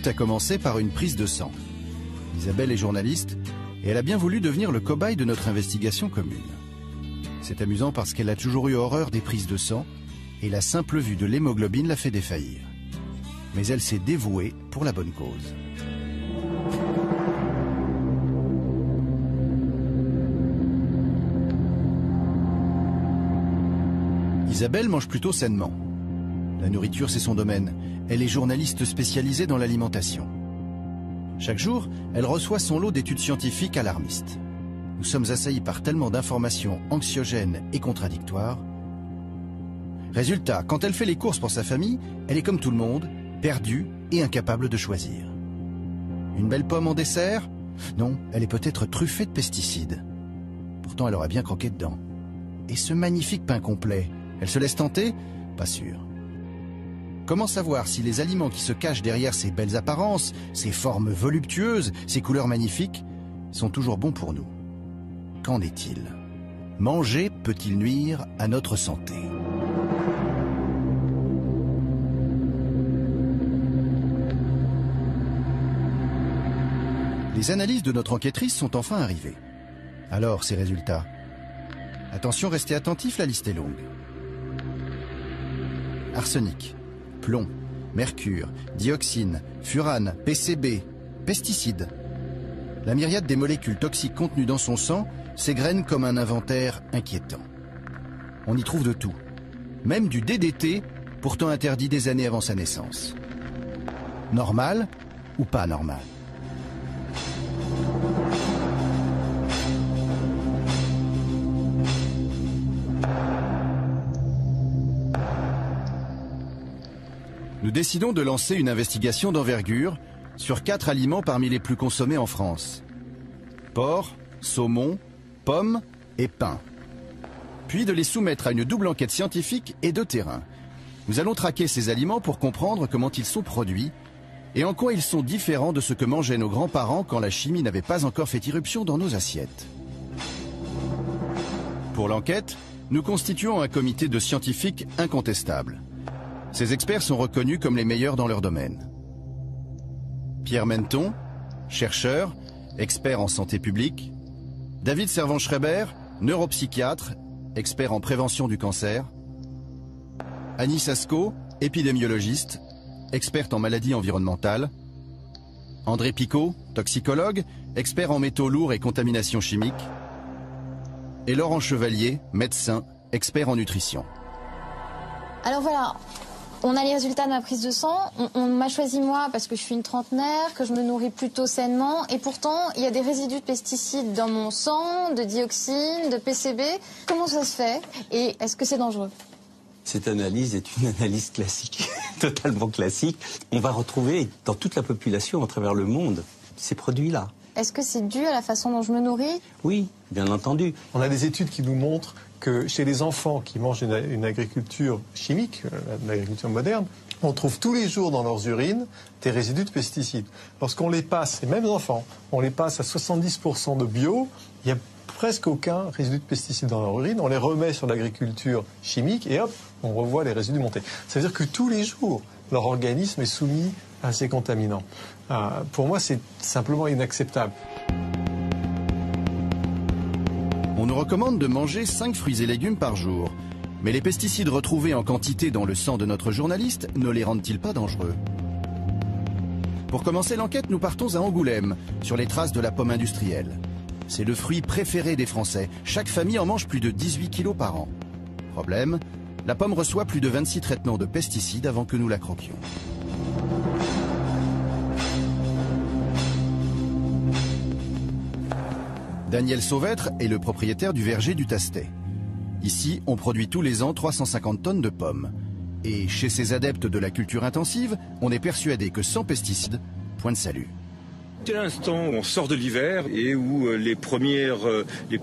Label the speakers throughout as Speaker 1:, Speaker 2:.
Speaker 1: Tout a commencé par une prise de sang. Isabelle est journaliste et elle a bien voulu devenir le cobaye de notre investigation commune. C'est amusant parce qu'elle a toujours eu horreur des prises de sang et la simple vue de l'hémoglobine l'a fait défaillir. Mais elle s'est dévouée pour la bonne cause. Isabelle mange plutôt sainement. La nourriture, c'est son domaine. Elle est journaliste spécialisée dans l'alimentation. Chaque jour, elle reçoit son lot d'études scientifiques alarmistes. Nous sommes assaillis par tellement d'informations anxiogènes et contradictoires. Résultat, quand elle fait les courses pour sa famille, elle est comme tout le monde, perdue et incapable de choisir. Une belle pomme en dessert? Non, elle est peut-être truffée de pesticides. Pourtant, elle aurait bien croqué dedans. Et ce magnifique pain complet, elle se laisse tenter? Pas sûr. Comment savoir si les aliments qui se cachent derrière ces belles apparences, ces formes voluptueuses, ces couleurs magnifiques, sont toujours bons pour nous? Qu'en est-il? Manger peut-il nuire à notre santé? Les analyses de notre enquêtrice sont enfin arrivées. Alors, ces résultats? Attention, restez attentifs, la liste est longue. Arsenic, plomb, mercure, dioxine, furane, PCB, pesticides. La myriade des molécules toxiques contenues dans son sang s'égrène comme un inventaire inquiétant. On y trouve de tout, même du DDT, pourtant interdit des années avant sa naissance. Normal ou pas normal? Nous décidons de lancer une investigation d'envergure sur 4 aliments parmi les plus consommés en France. Porc, saumon, pommes et pain. Puis de les soumettre à une double enquête scientifique et de terrain. Nous allons traquer ces aliments pour comprendre comment ils sont produits et en quoi ils sont différents de ce que mangeaient nos grands-parents quand la chimie n'avait pas encore fait irruption dans nos assiettes. Pour l'enquête, nous constituons un comité de scientifiques incontestables. Ces experts sont reconnus comme les meilleurs dans leur domaine. Pierre Menton, chercheur, expert en santé publique. David Servan-Schreiber, neuropsychiatre, expert en prévention du cancer. Annie Sasko, épidémiologiste, experte en maladies environnementales. André Picot, toxicologue, expert en métaux lourds et contamination chimique. Et Laurent Chevalier, médecin, expert en nutrition.
Speaker 2: Alors voilà, on a les résultats de ma prise de sang. On m'a choisi moi parce que je suis une trentenaire, que je me nourris plutôt sainement. Et pourtant, il y a des résidus de pesticides dans mon sang, de dioxine, de PCB. Comment ça se fait? Et est-ce que c'est dangereux?
Speaker 3: Cette analyse est une analyse classique, totalement classique. On va retrouver dans toute la population à travers le monde ces produits-là.
Speaker 2: Est-ce que c'est dû à la façon dont je me nourris?
Speaker 3: Oui, bien entendu.
Speaker 4: On a des études qui nous montrent que chez les enfants qui mangent une agriculture chimique, l'agriculture moderne, on trouve tous les jours dans leurs urines des résidus de pesticides. Lorsqu'on les passe, ces mêmes enfants, on les passe à 70% de bio, il n'y a presque aucun résidu de pesticides dans leur urine, on les remet sur l'agriculture chimique et hop, on revoit les résidus monter. Ça veut dire que tous les jours, leur organisme est soumis à ces contaminants. Pour moi, c'est simplement inacceptable.
Speaker 1: On nous recommande de manger 5 fruits et légumes par jour. Mais les pesticides retrouvés en quantité dans le sang de notre journaliste ne les rendent-ils pas dangereux? Pour commencer l'enquête, nous partons à Angoulême, sur les traces de la pomme industrielle. C'est le fruit préféré des Français. Chaque famille en mange plus de 18 kilos par an. Problème, la pomme reçoit plus de 26 traitements de pesticides avant que nous la croquions. Daniel Sauvêtre est le propriétaire du verger du Tastet. Ici, on produit tous les ans 350 tonnes de pommes. Et chez ces adeptes de la culture intensive, on est persuadé que sans pesticides, point de salut.
Speaker 5: Dès l'instant où on sort de l'hiver et où les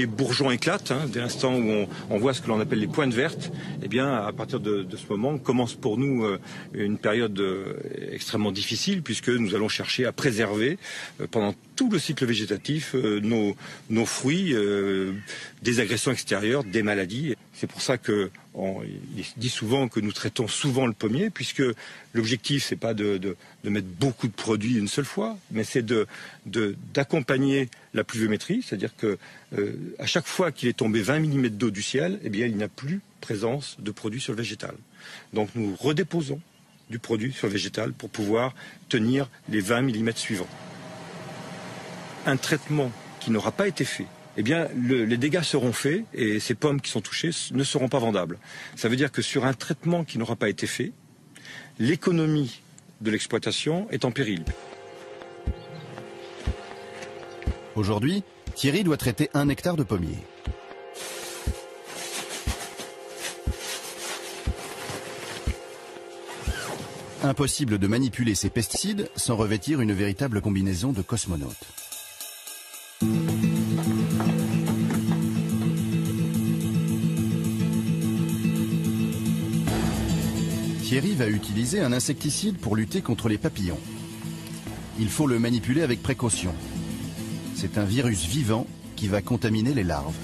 Speaker 5: bourgeons éclatent, dès l'instant où on voit ce que l'on appelle les pointes vertes, eh bien, à partir de ce moment, commence pour nous une période extrêmement difficile puisque nous allons chercher à préserver pendant tout le cycle végétatif nos fruits des agressions extérieures, des maladies. C'est pour ça qu'il dit souvent que nous traitons souvent le pommier, puisque l'objectif, c'est pas de mettre beaucoup de produits une seule fois, mais c'est d'accompagner la pluviométrie, c'est-à-dire que à chaque fois qu'il est tombé 20 mm d'eau du ciel, eh bien, il n'y a plus présence de produits sur le végétal. Donc nous redéposons du produit sur le végétal pour pouvoir tenir les 20 mm suivants. Un traitement qui n'aura pas été fait, eh bien, les dégâts seront faits et ces pommes qui sont touchées ne seront pas vendables. Ça veut dire que sur un traitement qui n'aura pas été fait, l'économie de l'exploitation est en péril.
Speaker 1: Aujourd'hui, Thierry doit traiter 1 hectare de pommiers. Impossible de manipuler ces pesticides sans revêtir une véritable combinaison de cosmonautes. Thierry va utiliser un insecticide pour lutter contre les papillons. Il faut le manipuler avec précaution. C'est un virus vivant qui va contaminer les larves.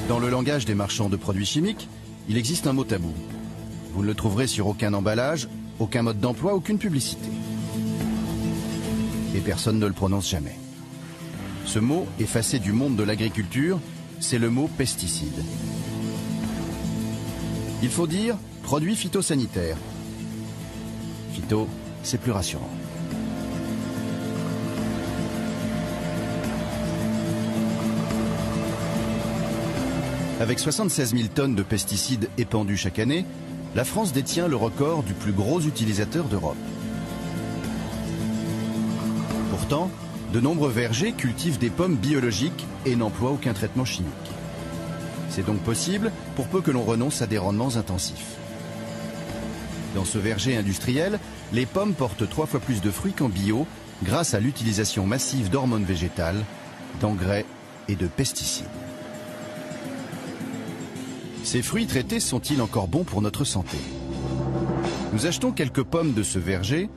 Speaker 1: Dans le langage des marchands de produits chimiques, il existe un mot tabou. Vous ne le trouverez sur aucun emballage, aucun mode d'emploi, aucune publicité. Et personne ne le prononce jamais. Ce mot, effacé du monde de l'agriculture, c'est le mot pesticide. Il faut dire produit phytosanitaire. Phyto, c'est plus rassurant. Avec 76 000 tonnes de pesticides épandus chaque année, la France détient le record du plus gros utilisateur d'Europe. Pourtant, de nombreux vergers cultivent des pommes biologiques et n'emploient aucun traitement chimique. C'est donc possible pour peu que l'on renonce à des rendements intensifs. Dans ce verger industriel, les pommes portent 3 fois plus de fruits qu'en bio grâce à l'utilisation massive d'hormones végétales, d'engrais et de pesticides. Ces fruits traités sont-ils encore bons pour notre santé? Nous achetons quelques pommes de ce verger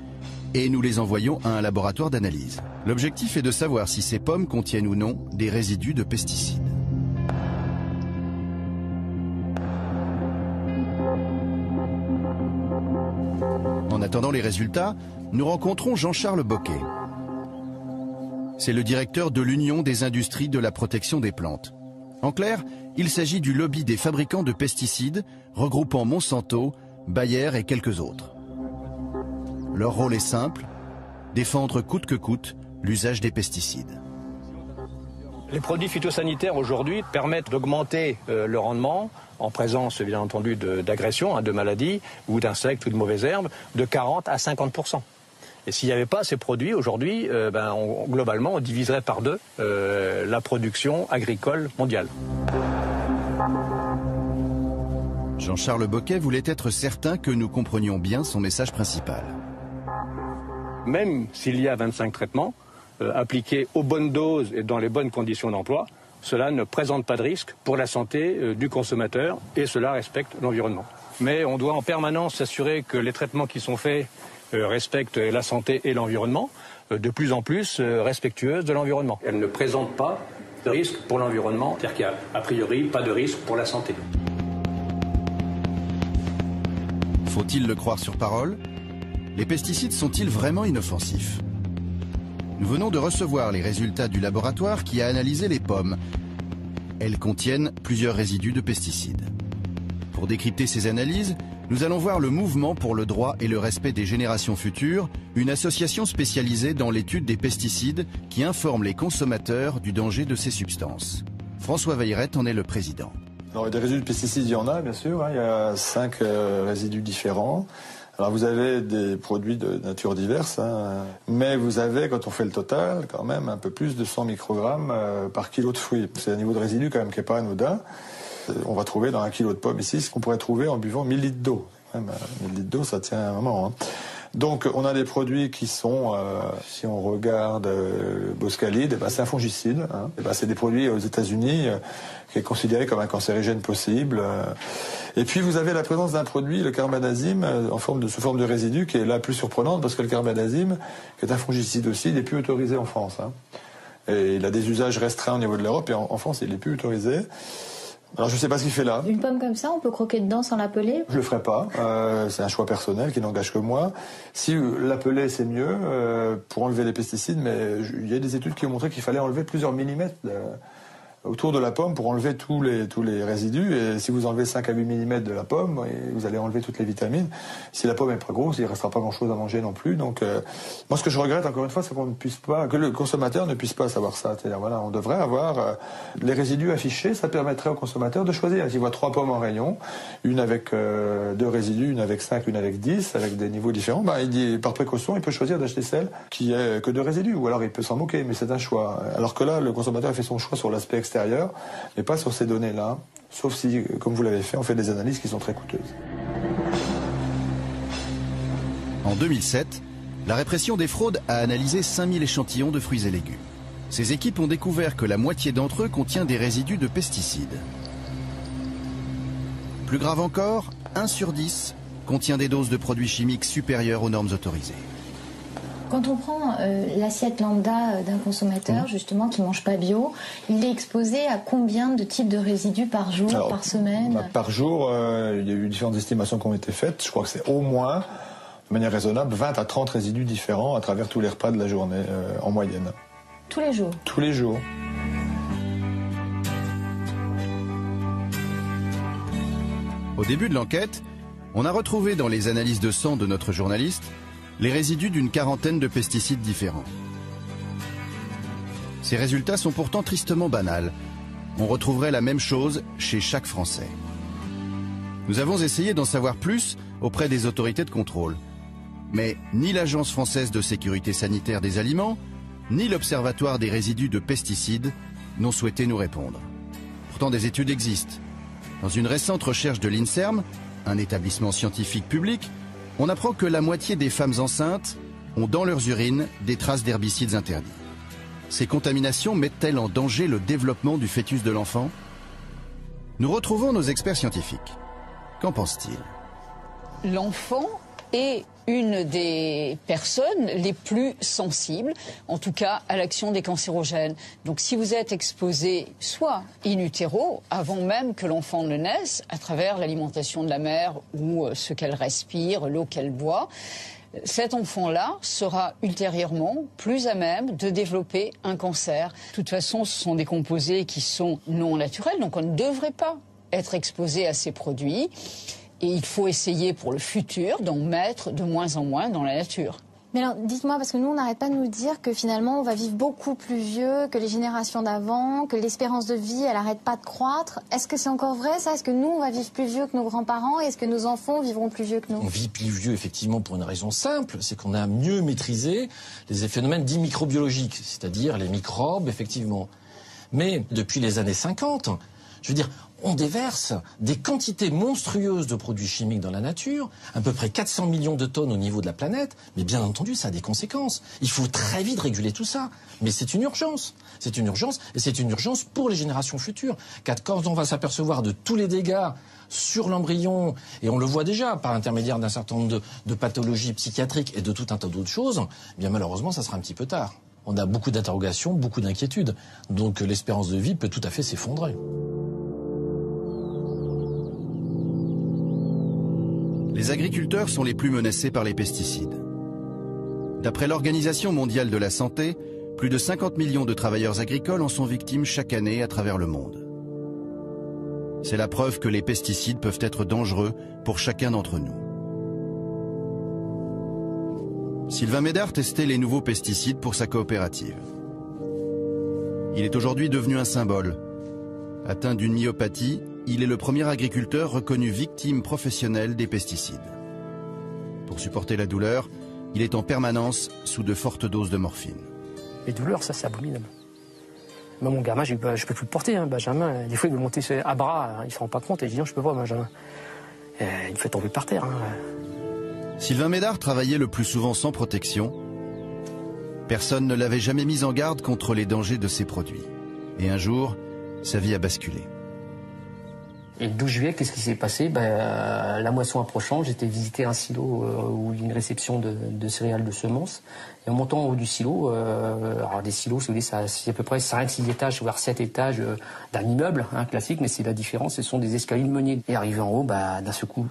Speaker 1: et nous les envoyons à un laboratoire d'analyse. L'objectif est de savoir si ces pommes contiennent ou non des résidus de pesticides. En attendant les résultats, nous rencontrons Jean-Charles Boquet. C'est le directeur de l'Union des industries de la protection des plantes. En clair, il s'agit du lobby des fabricants de pesticides, regroupant Monsanto, Bayer et quelques autres. Leur rôle est simple, défendre coûte que coûte l'usage des pesticides.
Speaker 6: Les produits phytosanitaires aujourd'hui permettent d'augmenter le rendement, en présence bien entendu d'agressions, de maladies ou d'insectes ou de mauvaises herbes, de 40 à 50%. Et s'il n'y avait pas ces produits aujourd'hui, globalement on diviserait par 2 la production agricole mondiale.
Speaker 1: Jean-Charles Boquet voulait être certain que nous comprenions bien son message principal.
Speaker 6: Même s'il y a 25 traitements, appliqués aux bonnes doses et dans les bonnes conditions d'emploi, cela ne présente pas de risque pour la santé du consommateur et cela respecte l'environnement. Mais on doit en permanence s'assurer que les traitements qui sont faits respectent la santé et l'environnement, de plus en plus respectueuses de l'environnement. Elles ne présentent pas de risque pour l'environnement, c'est-à-dire qu'il n'y a a priori pas de risque pour la santé.
Speaker 1: Faut-il le croire sur parole? Les pesticides sont-ils vraiment inoffensifs? Nous venons de recevoir les résultats du laboratoire qui a analysé les pommes. Elles contiennent plusieurs résidus de pesticides. Pour décrypter ces analyses, nous allons voir le Mouvement pour le droit et le respect des générations futures, une association spécialisée dans l'étude des pesticides qui informe les consommateurs du danger de ces substances. François Veilleret en est le président.
Speaker 7: Alors, des résidus de pesticides, il y en a, bien sûr. Il y a 5 résidus différents. Alors, vous avez des produits de nature diverse, mais vous avez, quand on fait le total, quand même un peu plus de 100 microgrammes par kilo de fruits. C'est un niveau de résidu quand même qui n'est pas anodin. On va trouver dans 1 kilo de pommes ici ce qu'on pourrait trouver en buvant 1000 litres d'eau. 1000 litres d'eau, ça tient un moment. Donc, on a des produits qui sont, si on regarde Boscalide, c'est un fongicide. C'est des produits aux États-Unis qui est considéré comme un cancérigène possible. Et puis, vous avez la présence d'un produit, le carbendazime, sous forme de résidu, qui est la plus surprenante parce que le carbendazime, qui est un fongicide aussi, n'est plus autorisé en France. Et il a des usages restreints au niveau de l'Europe et en France, il n'est plus autorisé. Alors je ne sais pas ce qu'il fait là.
Speaker 2: Une pomme comme ça, on peut croquer dedans sans la peler?
Speaker 7: Je le ferai pas. C'est un choix personnel qui n'engage que moi. Si la peler, c'est mieux pour enlever les pesticides, mais il y a des études qui ont montré qu'il fallait enlever plusieurs millimètres autour de la pomme pour enlever tous les résidus. Et si vous enlevez 5 à 8 mm de la pomme, vous allez enlever toutes les vitamines. Si la pomme est pas grosse, il ne restera pas grand-chose à manger non plus. Donc, moi, ce que je regrette, encore une fois, c'est que le consommateur ne puisse pas savoir ça. C'est-à-dire, voilà, on devrait avoir les résidus affichés. Ça permettrait au consommateur de choisir. S'il voit 3 pommes en rayon, une avec 2 résidus, une avec 5, une avec 10, avec des niveaux différents, il dit, par précaution, il peut choisir d'acheter celle qui est que 2 résidus. Ou alors, il peut s'en moquer, mais c'est un choix. Alors que là, le consommateur a fait son choix sur l'aspect extérieur, mais pas sur ces données-là, sauf si, comme vous l'avez fait, on fait des analyses qui sont très coûteuses.
Speaker 1: En 2007, la répression des fraudes a analysé 5000 échantillons de fruits et légumes. Ces équipes ont découvert que la moitié d'entre eux contient des résidus de pesticides. Plus grave encore, 1 sur 10 contient des doses de produits chimiques supérieures aux normes autorisées.
Speaker 2: Quand on prend l'assiette lambda d'un consommateur, justement, qui ne mange pas bio, il est exposé à combien de types de résidus par jour, par semaine?
Speaker 7: Par jour, il y a eu différentes estimations qui ont été faites. Je crois que c'est au moins, de manière raisonnable, 20 à 30 résidus différents à travers tous les repas de la journée, en moyenne.
Speaker 2: Tous les jours?
Speaker 7: Tous les jours.
Speaker 1: Au début de l'enquête, on a retrouvé dans les analyses de sang de notre journaliste les résidus d'une quarantaine de pesticides différents. Ces résultats sont pourtant tristement banals. On retrouverait la même chose chez chaque Français. Nous avons essayé d'en savoir plus auprès des autorités de contrôle. Mais ni l'Agence française de sécurité sanitaire des aliments, ni l'Observatoire des résidus de pesticides n'ont souhaité nous répondre. Pourtant, des études existent. Dans une récente recherche de l'INSERM, un établissement scientifique public, on apprend que la moitié des femmes enceintes ont dans leurs urines des traces d'herbicides interdits. Ces contaminations mettent-elles en danger le développement du fœtus de l'enfant? Nous retrouvons nos experts scientifiques. Qu'en pense-t-il?
Speaker 8: L'enfant est une des personnes les plus sensibles, en tout cas à l'action des cancérogènes. Donc si vous êtes exposé soit in utero, avant même que l'enfant ne naisse, à travers l'alimentation de la mère ou ce qu'elle respire, l'eau qu'elle boit, cet enfant-là sera ultérieurement plus à même de développer un cancer. De toute façon, ce sont des composés qui sont non naturels, donc on ne devrait pas être exposé à ces produits. Et il faut essayer pour le futur d'en mettre de moins en moins dans la nature.
Speaker 2: Mais alors, dites-moi, parce que nous, on n'arrête pas de nous dire que finalement, on va vivre beaucoup plus vieux que les générations d'avant, que l'espérance de vie, elle n'arrête pas de croître. Est-ce que c'est encore vrai, ça? Est-ce que nous, on va vivre plus vieux que nos grands-parents? Et est-ce que nos enfants vivront plus vieux que nous?
Speaker 9: On vit plus vieux, effectivement, pour une raison simple, c'est qu'on a mieux maîtrisé les phénomènes dits microbiologiques, c'est-à-dire les microbes, effectivement. Mais depuis les années 50, je veux dire, on déverse des quantités monstrueuses de produits chimiques dans la nature, à peu près 400 millions de tonnes au niveau de la planète, mais bien entendu, ça a des conséquences. Il faut très vite réguler tout ça. Mais c'est une urgence. C'est une urgence, et c'est une urgence pour les générations futures. Quand on va s'apercevoir de tous les dégâts sur l'embryon, et on le voit déjà par l'intermédiaire d'un certain nombre de pathologies psychiatriques et de tout un tas d'autres choses, eh bien malheureusement, ça sera un petit peu tard. On a beaucoup d'interrogations, beaucoup d'inquiétudes. Donc l'espérance de vie peut tout à fait s'effondrer.
Speaker 1: Les agriculteurs sont les plus menacés par les pesticides. D'après l'Organisation mondiale de la santé, plus de 50 millions de travailleurs agricoles en sont victimes chaque année à travers le monde. C'est la preuve que les pesticides peuvent être dangereux pour chacun d'entre nous. Sylvain Médard testait les nouveaux pesticides pour sa coopérative. Il est aujourd'hui devenu un symbole. Atteint d'une myopathie, il est le premier agriculteur reconnu victime professionnelle des pesticides. Pour supporter la douleur, il est en permanence sous de fortes doses de morphine.
Speaker 10: Les douleurs, ça c'est abominable. Moi, mon gamin, je peux plus le porter, hein, Benjamin. Des fois, il veut monter à bras, il ne se rend pas compte et il dit non, je peux pas, Benjamin. Et il me fait tomber par terre. Hein.
Speaker 1: Sylvain Médard travaillait le plus souvent sans protection. Personne ne l'avait jamais mis en garde contre les dangers de ces produits. Et un jour, sa vie a basculé.
Speaker 10: Et le 12 juillet, qu'est-ce qui s'est passé? La moisson approchant, j'étais visiter un silo où il y a une réception de céréales de semences. Et en montant en haut du silo, alors des silos, si vous voulez, c'est à peu près 5-6 étages, voire 7 étages d'un immeuble classique, mais c'est la différence, ce sont des escaliers de meunier. Et arrivé en haut, d'un seul coup,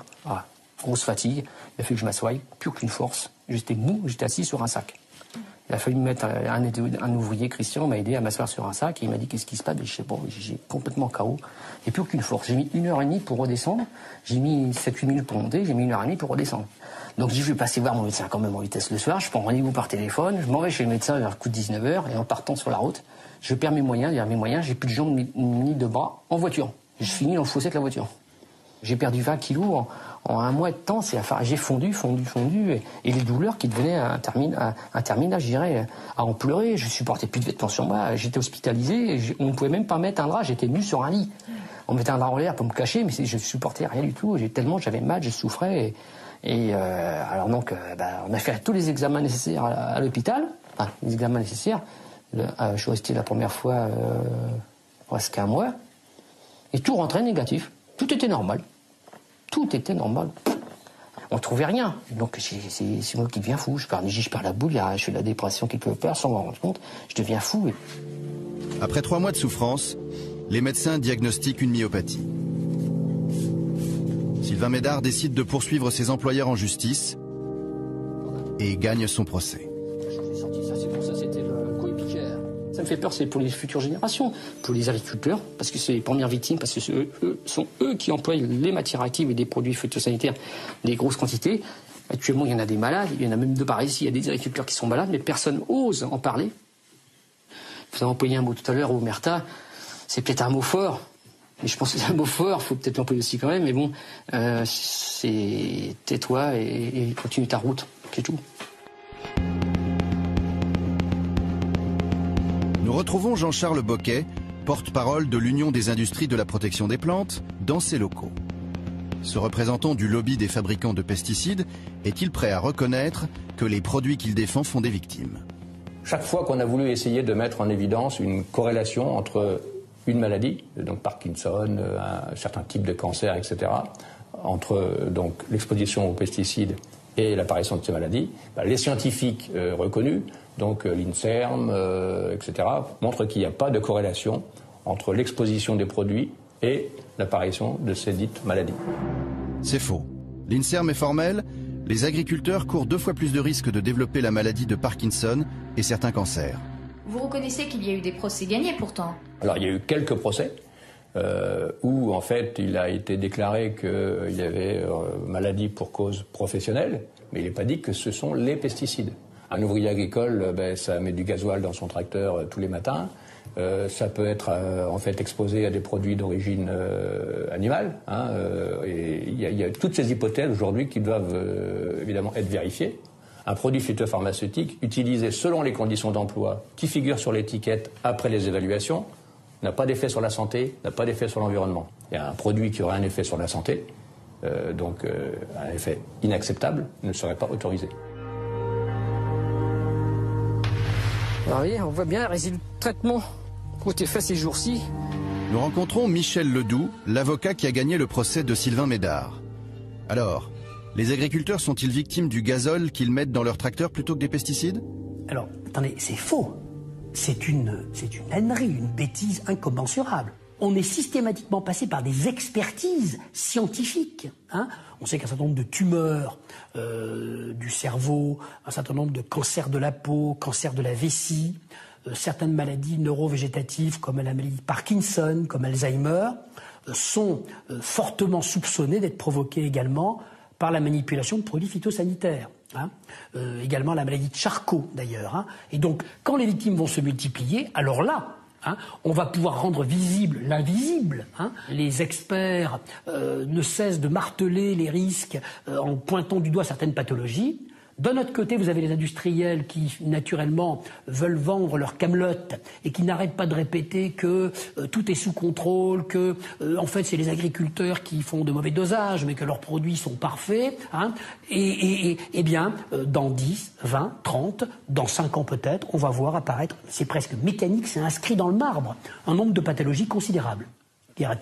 Speaker 10: grosse fatigue, il a fallu que je m'assoie, plus aucune force. J'étais mou, j'étais assis sur un sac. Il a fallu me mettre un ouvrier, Christian, m'a aidé à m'asseoir sur un sac et il m'a dit qu'est-ce qui se passe. Je sais pas, j'ai complètement KO et plus aucune force. J'ai mis 1h30 pour redescendre, j'ai mis 7-8 minutes pour monter, j'ai mis 1h30 pour redescendre. Donc je vais passer voir mon médecin quand même en vitesse le soir, je prends rendez-vous par téléphone, je m'en vais chez le médecin vers le coup de 19h et en partant sur la route, je perds mes moyens, j'ai plus de jambes ni de bras en voiture. Je finis dans le fossé avec la voiture. J'ai perdu 20 kilos en un mois de temps, j'ai fondu, et les douleurs qui devenaient interminables, je dirais, à en pleurer. Je supportais plus de vêtements sur moi, j'étais hospitalisé, on ne pouvait même pas mettre un drap, j'étais nu sur un lit. On mettait un drap en l'air pour me cacher, mais je supportais rien du tout, tellement j'avais mal, je souffrais. Alors donc, on a fait tous les examens nécessaires à l'hôpital, les examens nécessaires. Je suis resté la première fois presque un mois, et tout rentrait négatif. Tout était normal. Tout était normal. On ne trouvait rien. Donc c'est moi qui deviens fou. Je perds la boule, je fais de la dépression quelque part sans m'en rendre compte. Je deviens fou.
Speaker 1: Après 3 mois de souffrance, les médecins diagnostiquent une myopathie. Sylvain Médard décide de poursuivre ses employeurs en justice et gagne son procès.
Speaker 10: Ça me fait peur, c'est pour les futures générations, pour les agriculteurs, parce que c'est les premières victimes, parce que sont eux qui emploient les matières actives et des produits phytosanitaires, des grosses quantités. Actuellement, il y en a des malades, il y en a même de par ici, il y a des agriculteurs qui sont malades, mais personne n'ose en parler. Vous avez employé un mot tout à l'heure, omerta, c'est peut-être un mot fort, mais je pense que c'est un mot fort, il faut peut-être l'employer aussi quand même, mais bon, c'est tais-toi et continue ta route, c'est tout.
Speaker 1: Nous retrouvons Jean-Charles Boquet, porte-parole de l'Union des industries de la protection des plantes, dans ses locaux. Ce représentant du lobby des fabricants de pesticides est-il prêt à reconnaître que les produits qu'il défend font des victimes?
Speaker 6: Chaque fois qu'on a voulu essayer de mettre en évidence une corrélation entre une maladie, donc Parkinson, un certain type de cancer, etc., entre donc l'exposition aux pesticides et l'apparition de ces maladies, les scientifiques reconnus, donc l'INSERM, etc., montrent qu'il n'y a pas de corrélation entre l'exposition des produits et l'apparition de ces dites maladies.
Speaker 1: C'est faux. L'INSERM est formel, les agriculteurs courent 2 fois plus de risques de développer la maladie de Parkinson et certains cancers.
Speaker 2: Vous reconnaissez qu'il y a eu des procès gagnés pourtant?
Speaker 6: Alors il y a eu quelques procès où en fait il a été déclaré qu'il y avait maladie pour cause professionnelle, mais il n'est pas dit que ce sont les pesticides. Un ouvrier agricole, ça met du gasoil dans son tracteur tous les matins. Ça peut être en fait exposé à des produits d'origine animale. Et il y a toutes ces hypothèses aujourd'hui qui doivent évidemment être vérifiées. Un produit phytopharmaceutique utilisé selon les conditions d'emploi qui figurent sur l'étiquette après les évaluations n'a pas d'effet sur la santé, n'a pas d'effet sur l'environnement. Il y a un produit qui aurait un effet sur la santé, donc un effet inacceptable, ne serait pas autorisé.
Speaker 10: Alors, voyez, on voit bien les résidus de traitement qui ont été faits ces jours-ci.
Speaker 1: Nous rencontrons Michel Ledoux, l'avocat qui a gagné le procès de Sylvain Médard. Alors, les agriculteurs sont-ils victimes du gazole qu'ils mettent dans leur tracteur plutôt que des pesticides?
Speaker 11: Alors, attendez, c'est faux. C'est une ânerie, une bêtise incommensurable. On est systématiquement passé par des expertises scientifiques. On sait qu'un certain nombre de tumeurs du cerveau, un certain nombre de cancers de la peau, cancers de la vessie, certaines maladies neurovégétatives comme la maladie Parkinson, comme Alzheimer, sont fortement soupçonnées d'être provoquées également par la manipulation de produits phytosanitaires. Également la maladie de Charcot d'ailleurs. Et donc quand les victimes vont se multiplier, alors là, on va pouvoir rendre visible l'invisible. Les experts ne cessent de marteler les risques en pointant du doigt certaines pathologies. D'un autre côté, vous avez les industriels qui, naturellement, veulent vendre leur camelote et qui n'arrêtent pas de répéter que tout est sous contrôle, que, en fait, c'est les agriculteurs qui font de mauvais dosages, mais que leurs produits sont parfaits. Et bien, dans 10, 20, 30, dans 5 ans peut-être, on va voir apparaître, c'est presque mécanique, c'est inscrit dans le marbre, un nombre de pathologies considérables. Il y a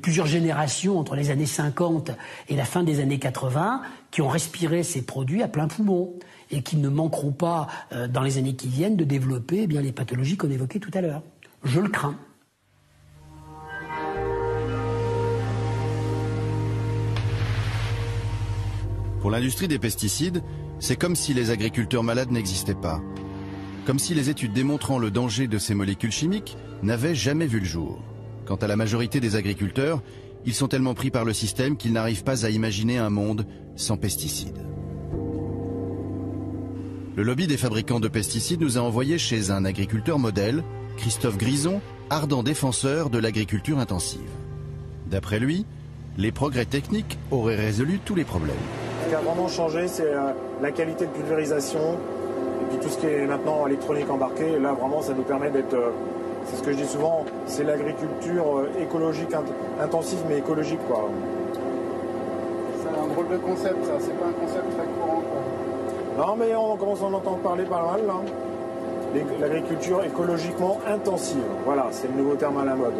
Speaker 11: plusieurs générations entre les années 50 et la fin des années 80 qui ont respiré ces produits à plein poumon et qui ne manqueront pas, dans les années qui viennent, de développer les pathologies qu'on évoquait tout à l'heure. Je le crains.
Speaker 1: Pour l'industrie des pesticides, c'est comme si les agriculteurs malades n'existaient pas. Comme si les études démontrant le danger de ces molécules chimiques n'avaient jamais vu le jour. Quant à la majorité des agriculteurs, ils sont tellement pris par le système qu'ils n'arrivent pas à imaginer un monde sans pesticides. Le lobby des fabricants de pesticides nous a envoyés chez un agriculteur modèle, Christophe Grison, ardent défenseur de l'agriculture intensive. D'après lui, les progrès techniques auraient résolu tous les problèmes.
Speaker 12: Ce qui a vraiment changé, c'est la qualité de pulvérisation et puis tout ce qui est maintenant électronique embarquée. Et là, vraiment, ça nous permet d'être... c'est ce que je dis souvent, c'est l'agriculture écologique, intensive mais écologique, quoi.
Speaker 13: C'est un drôle de concept, ça. C'est pas un concept très courant, quoi.
Speaker 12: Non, mais on commence à en entendre parler pas mal, là. L'agriculture écologiquement intensive. Voilà, c'est le nouveau terme à la mode.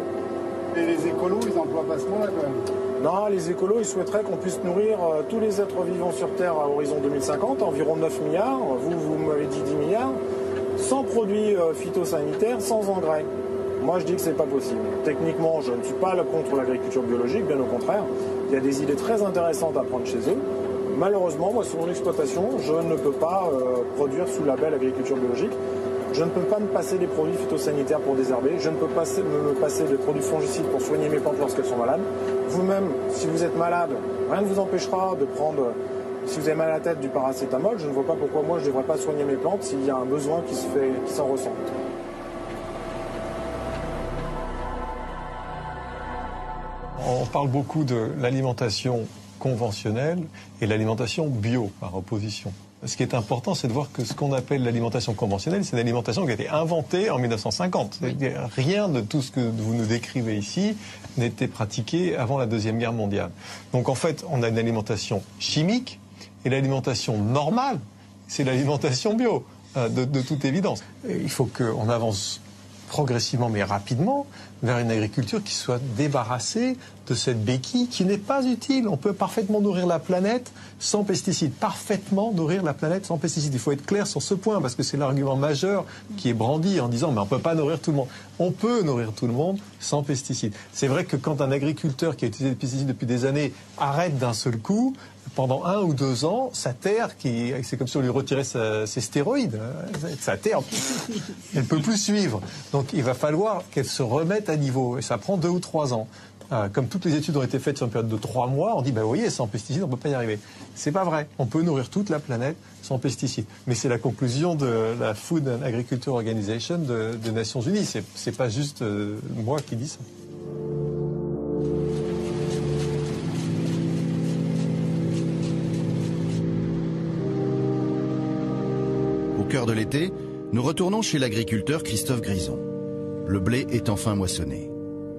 Speaker 13: Et les écolos, ils emploient pas ce mot-là, quand même.
Speaker 12: Non, les écolos, ils souhaiteraient qu'on puisse nourrir tous les êtres vivants sur Terre à horizon 2050, environ 9 milliards, vous m'avez dit 10 milliards, sans produits phytosanitaires, sans engrais. Moi, je dis que c'est pas possible. Techniquement, je ne suis pas contre l'agriculture biologique, bien au contraire. Il y a des idées très intéressantes à prendre chez eux. Malheureusement, moi, sur mon exploitation, je ne peux pas produire sous label agriculture biologique. Je ne peux pas me passer des produits phytosanitaires pour désherber. Je ne peux pas me passer des produits fongicides pour soigner mes plantes lorsqu'elles sont malades. Vous-même, si vous êtes malade, rien ne vous empêchera de prendre, si vous avez mal à la tête, du paracétamol. Je ne vois pas pourquoi moi je ne devrais pas soigner mes plantes s'il y a un besoin qui s'en ressent.
Speaker 4: On parle beaucoup de l'alimentation conventionnelle et l'alimentation bio par opposition. Ce qui est important, c'est de voir que ce qu'on appelle l'alimentation conventionnelle, c'est une alimentation qui a été inventée en 1950. Oui. Rien de tout ce que vous nous décrivez ici n'était pratiqué avant la Deuxième Guerre mondiale. Donc en fait, on a une alimentation chimique et l'alimentation normale, c'est l'alimentation bio, de toute évidence. Il faut qu'on avance progressivement mais rapidement vers une agriculture qui soit débarrassée de cette béquille qui n'est pas utile. On peut parfaitement nourrir la planète sans pesticides. Parfaitement nourrir la planète sans pesticides. Il faut être clair sur ce point parce que c'est l'argument majeur qui est brandi en disant mais on ne peut pas nourrir tout le monde. On peut nourrir tout le monde sans pesticides. C'est vrai que quand un agriculteur qui a utilisé des pesticides depuis des années arrête d'un seul coup, pendant 1 ou 2 ans, sa terre, c'est comme si on lui retirait ses stéroïdes, sa terre, elle ne peut plus suivre. Donc il va falloir qu'elle se remette à niveau. Et ça prend 2 ou 3 ans. Comme toutes les études ont été faites sur une période de 3 mois, on dit, vous voyez, sans pesticides, on ne peut pas y arriver. C'est pas vrai. On peut nourrir toute la planète sans pesticides. Mais c'est la conclusion de la Food and Agriculture Organization des Nations Unies. C'est pas juste moi qui dis ça.
Speaker 1: Au cœur de l'été, nous retournons chez l'agriculteur Christophe Grison. Le blé est enfin moissonné.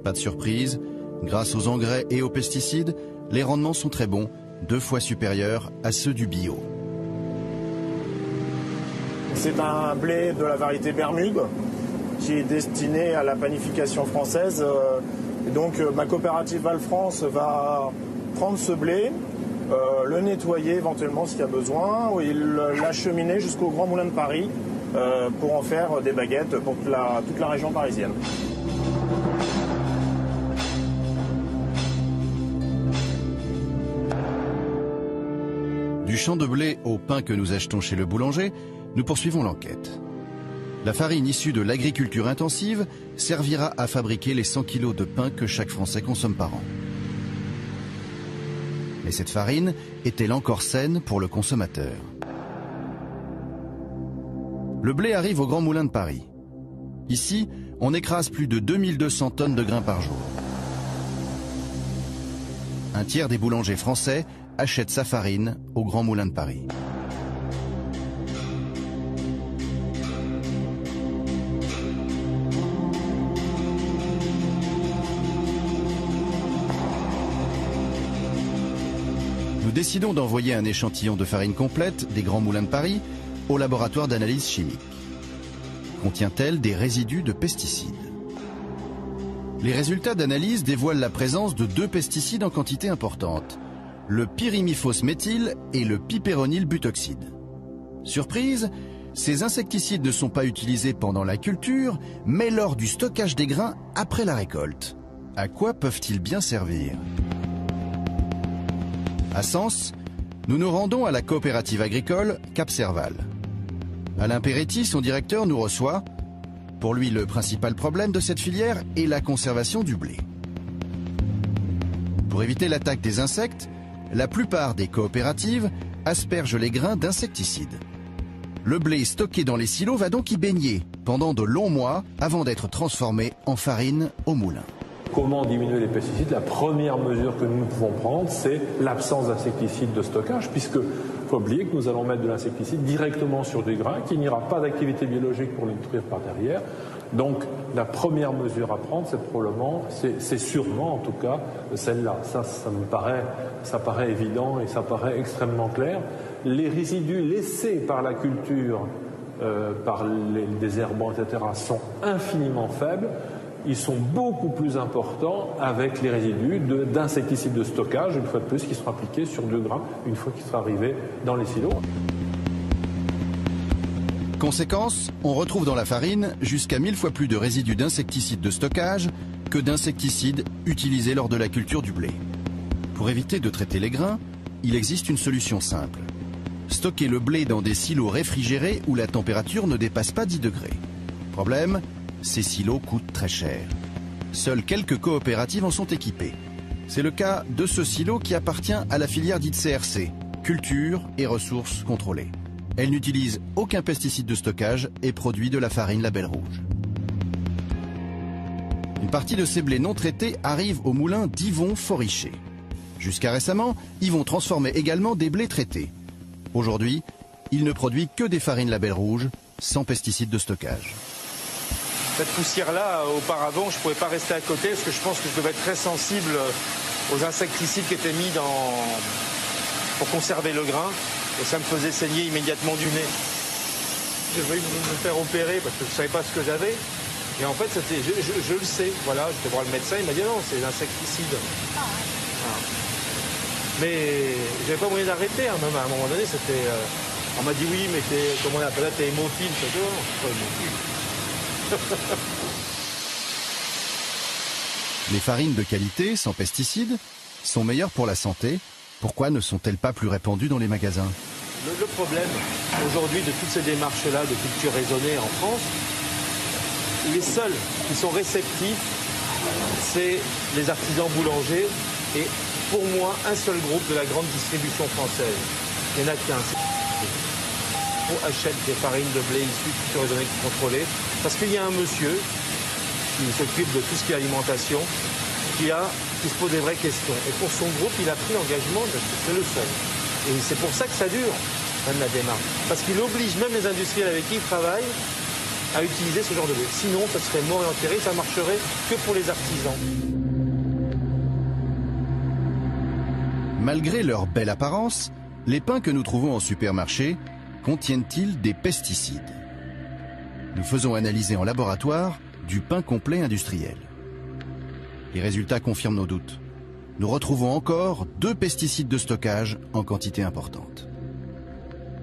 Speaker 1: Pas de surprise, grâce aux engrais et aux pesticides, les rendements sont très bons, 2 fois supérieurs à ceux du bio.
Speaker 12: C'est un blé de la variété Bermude qui est destiné à la panification française. Et donc ma coopérative Val-France va prendre ce blé, le nettoyer éventuellement s'il y a besoin, et l'acheminer jusqu'au Grand Moulin de Paris pour en faire des baguettes pour toute la région parisienne.
Speaker 1: Du champ de blé au pain que nous achetons chez le boulanger, nous poursuivons l'enquête. La farine issue de l'agriculture intensive servira à fabriquer les 100 kilos de pain que chaque Français consomme par an. Mais cette farine est-elle encore saine pour le consommateur? Le blé arrive au Grand Moulin de Paris. Ici, on écrase plus de 2200 tonnes de grains par jour. Un tiers des boulangers français achètent sa farine au Grand Moulin de Paris. Nous décidons d'envoyer un échantillon de farine complète des Grands Moulins de Paris au laboratoire d'analyse chimique. Contient-elle des résidus de pesticides? Les résultats d'analyse dévoilent la présence de 2 pesticides en quantité importante, le pyrimifos méthyle et le piperonil butoxide. Surprise, ces insecticides ne sont pas utilisés pendant la culture, mais lors du stockage des grains après la récolte. À quoi peuvent-ils bien servir? À Sens, nous nous rendons à la coopérative agricole Cap Serval. Alain Peretti, son directeur, nous reçoit. Pour lui, le principal problème de cette filière est la conservation du blé. Pour éviter l'attaque des insectes, la plupart des coopératives aspergent les grains d'insecticides. Le blé stocké dans les silos va donc y baigner pendant de longs mois avant d'être transformé en farine au moulin.
Speaker 14: Comment diminuer les pesticides? La première mesure que nous pouvons prendre, c'est l'absence d'insecticides de stockage, puisque il faut oublier que nous allons mettre de l'insecticide directement sur des grains, qu'il n'y aura pas d'activité biologique pour les détruire par derrière. Donc la première mesure à prendre, c'est sûrement en tout cas celle-là. Ça paraît évident et ça paraît extrêmement clair. Les résidus laissés par la culture, par les désherbants, etc., sont infiniment faibles. Ils sont beaucoup plus importants avec les résidus d'insecticides de stockage, une fois de plus, qui seront appliqués sur 2 grains une fois qu'ils seront arrivés dans les silos.
Speaker 1: Conséquence, on retrouve dans la farine jusqu'à 1000 fois plus de résidus d'insecticides de stockage que d'insecticides utilisés lors de la culture du blé. Pour éviter de traiter les grains, il existe une solution simple. Stocker le blé dans des silos réfrigérés où la température ne dépasse pas 10 degrés. Problème, ces silos coûtent très cher. Seules quelques coopératives en sont équipées. C'est le cas de ce silo qui appartient à la filière dite CRC, Culture et Ressources Contrôlées. Elle n'utilise aucun pesticide de stockage et produit de la farine Label Rouge. Une partie de ces blés non traités arrive au moulin d'Yvon Foriché. Jusqu'à récemment, Yvon transformait également des blés traités. Aujourd'hui, il ne produit que des farines Label Rouge, sans pesticides de stockage.
Speaker 15: Cette poussière-là, auparavant, je ne pouvais pas rester à côté parce que je pense que je devais être très sensible aux insecticides qui étaient mis pour conserver le grain. Et ça me faisait saigner immédiatement du nez. J'ai voulu me faire opérer parce que je ne savais pas ce que j'avais. Et en fait, je le sais. Voilà, j'étais voir le médecin, il m'a dit non, c'est des insecticides. Ah. Mais j'avais pas moyen d'arrêter. Hein, même à un moment donné, on m'a dit oui, mais comment on appelle ça, t'es hémophile. Je dis, non, je suis pas hémophile.
Speaker 1: Les farines de qualité, sans pesticides, sont meilleures pour la santé. Pourquoi ne sont-elles pas plus répandues dans les magasins?
Speaker 15: Le problème aujourd'hui de toutes ces démarches-là de culture raisonnée en France, les seuls qui sont réceptifs, c'est les artisans boulangers et pour moi un seul groupe de la grande distribution française. Il n'y en a qu'un. On achète des farines de blé issues de culture raisonnée contrôlée parce qu'il y a un monsieur qui s'occupe de tout ce qui est alimentation qui se pose des vraies questions. Et pour son groupe, il a pris l'engagement, c'est le seul. Et c'est pour ça que ça dure, même la démarche. Parce qu'il oblige même les industriels avec qui il travaille à utiliser ce genre de blé. Sinon, ça serait mort et enterré, ça marcherait que pour les artisans.
Speaker 1: Malgré leur belle apparence, les pains que nous trouvons en supermarché contiennent-ils des pesticides? Nous faisons analyser en laboratoire du pain complet industriel. Les résultats confirment nos doutes. Nous retrouvons encore 2 pesticides de stockage en quantité importante.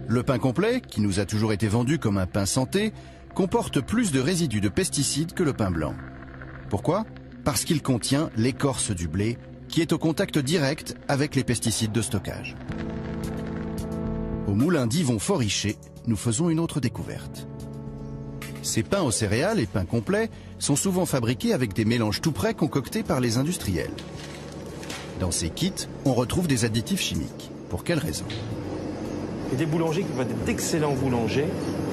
Speaker 1: Le pain complet, qui nous a toujours été vendu comme un pain santé, comporte plus de résidus de pesticides que le pain blanc. Pourquoi? Parce qu'il contient l'écorce du blé, qui est au contact direct avec les pesticides de stockage. Au moulin d'Yvon Foriché, nous faisons une autre découverte. Ces pains aux céréales et pains complets sont souvent fabriqués avec des mélanges tout prêts concoctés par les industriels. Dans ces kits, on retrouve des additifs chimiques. Pour quelles raisons?
Speaker 15: Il y a des boulangers qui vont être d'excellents boulangers,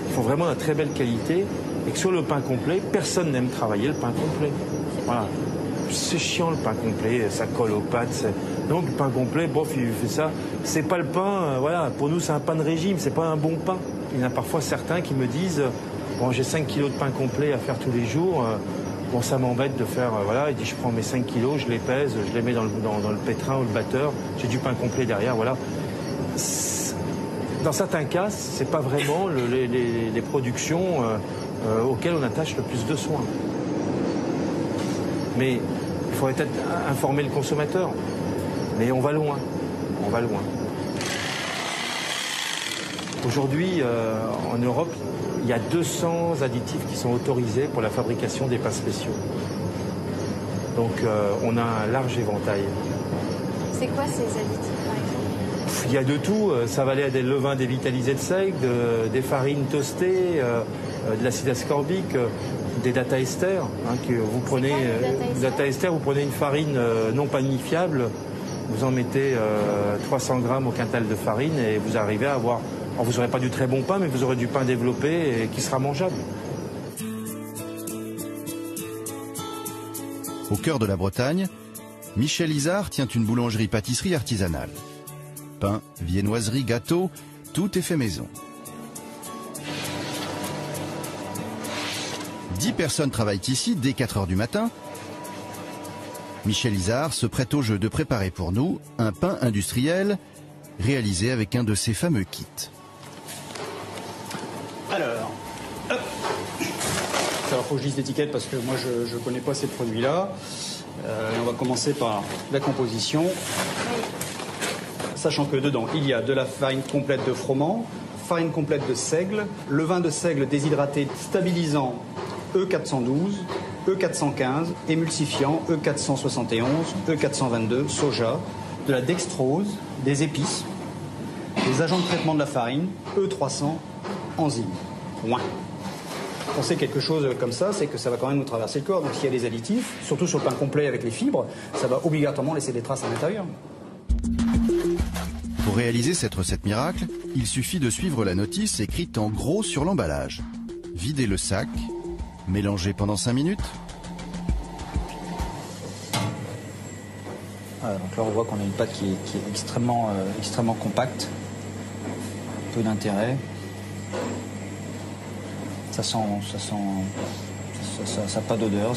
Speaker 15: qui font vraiment de très belle qualité, et que sur le pain complet, personne n'aime travailler le pain complet. Voilà. C'est chiant le pain complet, ça colle aux pâtes. Donc le pain complet, bof, il fait ça. C'est pas le pain, voilà, pour nous c'est un pain de régime, c'est pas un bon pain. Il y en a parfois certains qui me disent, bon, j'ai 5 kilos de pain complet à faire tous les jours, bon, ça m'embête de faire, voilà, il dit je prends mes 5 kilos, je les pèse, je les mets dans le pétrin ou le batteur, j'ai du pain complet derrière, voilà. Dans certains cas, c'est pas vraiment les productions auxquelles on attache le plus de soins. Mais il faudrait peut-être informer le consommateur. Mais on va loin. On va loin. Aujourd'hui, en Europe, il y a 200 additifs qui sont autorisés pour la fabrication des pains spéciaux. Donc on a un large éventail.
Speaker 2: C'est quoi ces additifs, par exemple?
Speaker 15: Il y a de tout. Ça va aller des levains dévitalisés de seigle, des farines toastées, de l'acide ascorbique, des data ester. Que vous prenez, data ester, vous prenez une farine non panifiable, vous en mettez 300 grammes au quintal de farine et vous arrivez à avoir... Alors vous n'aurez pas du très bon pain, mais vous aurez du pain développé et qui sera mangeable.
Speaker 1: Au cœur de la Bretagne, Michel Izard tient une boulangerie-pâtisserie artisanale. Pain, viennoiserie, gâteaux, tout est fait maison. 10 personnes travaillent ici dès 4 h du matin. Michel Izard se prête au jeu de préparer pour nous un pain industriel réalisé avec un de ses fameux kits.
Speaker 16: Alors, hop. Alors, faut que je lise l'étiquette parce que moi je ne connais pas ces produits-là. On va commencer par la composition. Sachant que dedans, il y a de la farine complète de froment, farine complète de seigle, levain de seigle déshydraté stabilisant E412, E415, émulsifiant E471, E422, soja, de la dextrose, des épices, des agents de traitement de la farine, E300, enzymes. Ouin. On sait quelque chose comme ça, c'est que ça va quand même nous traverser le corps. Donc s'il y a des additifs, surtout sur le pain complet avec les fibres, ça va obligatoirement laisser des traces à l'intérieur.
Speaker 1: Pour réaliser cette recette miracle, il suffit de suivre la notice écrite en gros sur l'emballage. Vider le sac, mélanger pendant 5 minutes.
Speaker 16: Voilà, donc là on voit qu'on a une pâte qui est extrêmement compacte. Peu d'intérêt. Ça n'a pas d'odeur.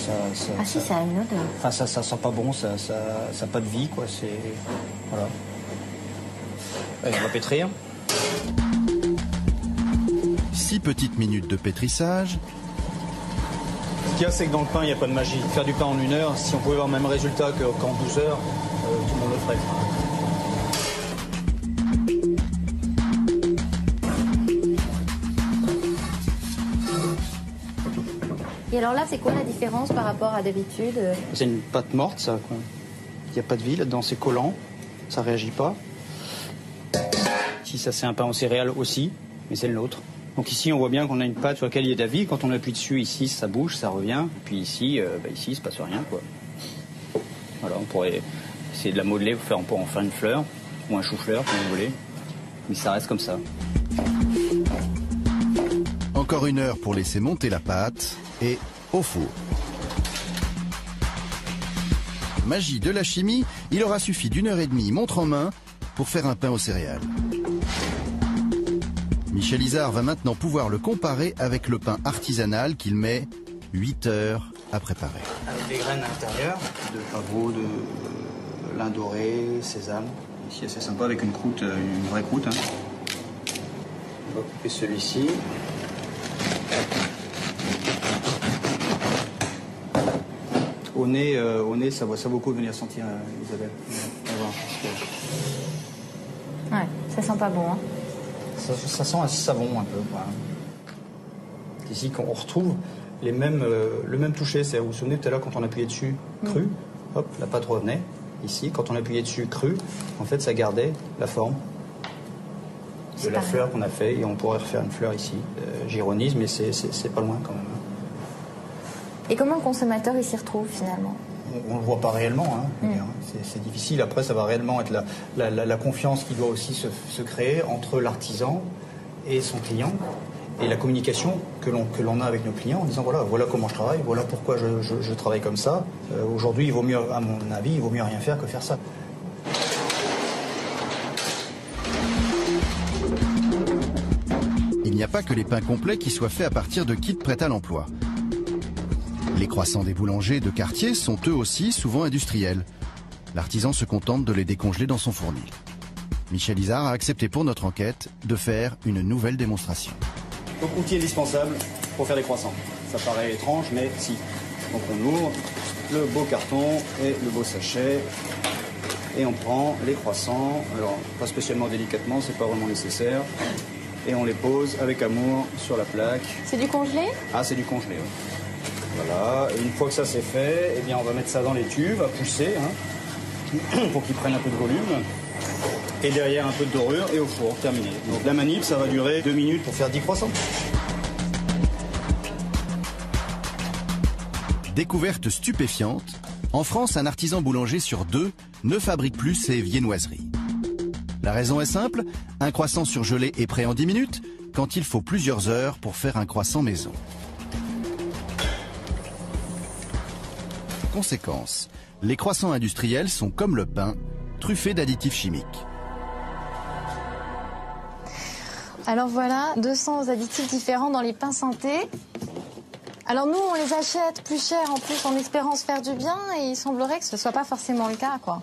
Speaker 2: Ah si, ça a une odeur.
Speaker 16: Enfin, ça sent pas bon, ça n'a pas de vie, quoi. Voilà. Allez, on va pétrir.
Speaker 1: 6 petites minutes de pétrissage.
Speaker 16: Ce qu'il y a, c'est que dans le pain, il n'y a pas de magie. Faire du pain en 1 heure, si on pouvait avoir le même résultat qu'en 12 heures, tout le monde le ferait.
Speaker 2: Et alors là, c'est quoi la différence par rapport à d'habitude?
Speaker 16: C'est une pâte morte, ça. Il n'y a pas de vie là-dedans, c'est collant, ça ne réagit pas. Ici, ça c'est un pain aux céréales aussi, mais c'est le nôtre. Donc ici, on voit bien qu'on a une pâte sur laquelle il y a de la vie. Quand on appuie dessus, ici, ça bouge, ça revient. Et puis ici, ici, il ne se passe rien, quoi. Voilà, on pourrait essayer de la modeler, on peut en faire une fleur, ou un chou-fleur, comme vous voulez. Mais ça reste comme ça.
Speaker 1: Encore 1 heure pour laisser monter la pâte et au four. Magie de la chimie, il aura suffi d'1 h 30 montre en main pour faire un pain aux céréales. Michel Izard va maintenant pouvoir le comparer avec le pain artisanal qu'il met 8 heures à préparer.
Speaker 16: Avec des graines à l'intérieur, de pavot, de lin doré, sésame. Ici, c'est sympa avec une croûte, une vraie croûte. Hein. On va couper celui-ci. Au nez, ça vaut beaucoup de venir sentir, Isabelle.
Speaker 2: Ouais, ça sent pas bon. Hein.
Speaker 16: Ça sent un savon un peu. Quoi. Ici, on retrouve le même toucher. Vous vous souvenez tout à l'heure quand on appuyait dessus cru, hop, la pâte revenait. Ici, quand on appuyait dessus cru, en fait, ça gardait la forme de la fleur qu'on a fait. Et on pourrait refaire une fleur ici. J'ironise, mais c'est pas loin quand même.
Speaker 2: Et comment le consommateur il s'y retrouve finalement?
Speaker 16: On ne le voit pas réellement. Hein. C'est difficile. Après, ça va réellement être la confiance qui doit aussi se créer entre l'artisan et son client. Et la communication que l'on a avec nos clients en disant voilà comment je travaille, voilà pourquoi je travaille comme ça. Aujourd'hui, il vaut mieux, à mon avis, il vaut mieux rien faire que faire ça.
Speaker 1: Il n'y a pas que les pains complets qui soient faits à partir de kits prêts à l'emploi. Les croissants des boulangers de quartier sont eux aussi souvent industriels. L'artisan se contente de les décongeler dans son fournil. Michel Izard a accepté pour notre enquête de faire une nouvelle démonstration.
Speaker 16: Donc outil indispensable pour faire des croissants. Ça paraît étrange, mais si. Donc on ouvre, le beau carton et le beau sachet. Et on prend les croissants, alors pas spécialement délicatement, c'est pas vraiment nécessaire. Et on les pose avec amour sur la plaque.
Speaker 2: C'est du congelé?
Speaker 16: Ah, c'est du congelé, oui. Voilà, et une fois que ça c'est fait, eh bien on va mettre ça dans les tubes à pousser, pour qu'ils prennent un peu de volume. Et derrière un peu de dorure et au four, terminé. Donc la manip, ça va durer 2 minutes pour faire 10 croissants.
Speaker 1: Découverte stupéfiante, en France, un artisan boulanger sur 2 ne fabrique plus ses viennoiseries. La raison est simple, un croissant surgelé est prêt en 10 minutes, quand il faut plusieurs heures pour faire un croissant maison. Conséquence, les croissants industriels sont comme le pain, truffés d'additifs chimiques.
Speaker 2: Alors voilà, 200 additifs différents dans les pains synthés. Alors nous, on les achète plus cher en plus en espérant se faire du bien et il semblerait que ce ne soit pas forcément le cas, quoi.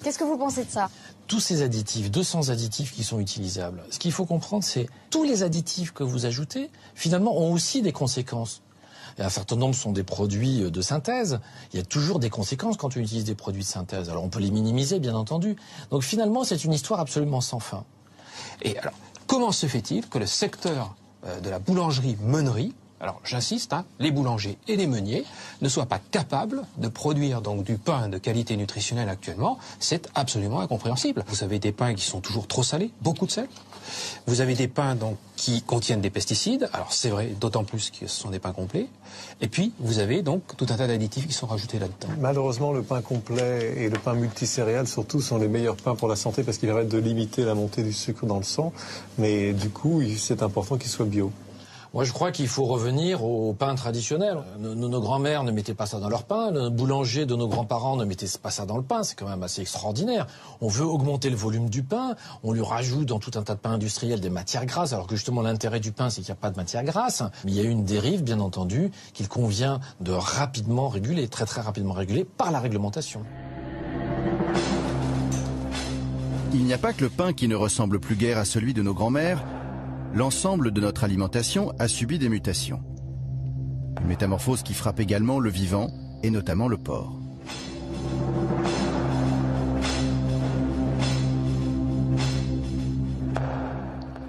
Speaker 2: Qu'est-ce que vous pensez de ça?
Speaker 9: Tous ces additifs, 200 additifs qui sont utilisables, ce qu'il faut comprendre, c'est tous les additifs que vous ajoutez, finalement, ont aussi des conséquences. Et un certain nombre sont des produits de synthèse. Il y a toujours des conséquences quand on utilise des produits de synthèse. Alors on peut les minimiser, bien entendu. Donc finalement, c'est une histoire absolument sans fin.
Speaker 17: Et alors, comment se fait-il que le secteur de la boulangerie-meunerie, alors j'insiste, les boulangers et les meuniers ne soient pas capables de produire donc du pain de qualité nutritionnelle actuellement? C'est absolument incompréhensible. Vous avez des pains qui sont toujours trop salés, beaucoup de sel. Vous avez des pains donc qui contiennent des pesticides, alors c'est vrai, d'autant plus que ce sont des pains complets. Et puis vous avez donc tout un tas d'additifs qui sont rajoutés là-dedans.
Speaker 4: Malheureusement, le pain complet et le pain multicéréales surtout sont les meilleurs pains pour la santé parce qu'ils permettent de limiter la montée du sucre dans le sang. Mais du coup, c'est important qu'ils soient bio.
Speaker 9: Moi, je crois qu'il faut revenir au pain traditionnel. Nos grands-mères ne mettaient pas ça dans leur pain, le boulanger de nos grands-parents ne mettait pas ça dans le pain, c'est quand même assez extraordinaire. On veut augmenter le volume du pain, on lui rajoute dans tout un tas de pains industriels des matières grasses, alors que justement l'intérêt du pain, c'est qu'il n'y a pas de matières grasses. Mais il y a une dérive, bien entendu, qu'il convient de rapidement réguler, très très rapidement réguler, par la réglementation.
Speaker 1: Il n'y a pas que le pain qui ne ressemble plus guère à celui de nos grands-mères. L'ensemble de notre alimentation a subi des mutations. Une métamorphose qui frappe également le vivant, et notamment le porc.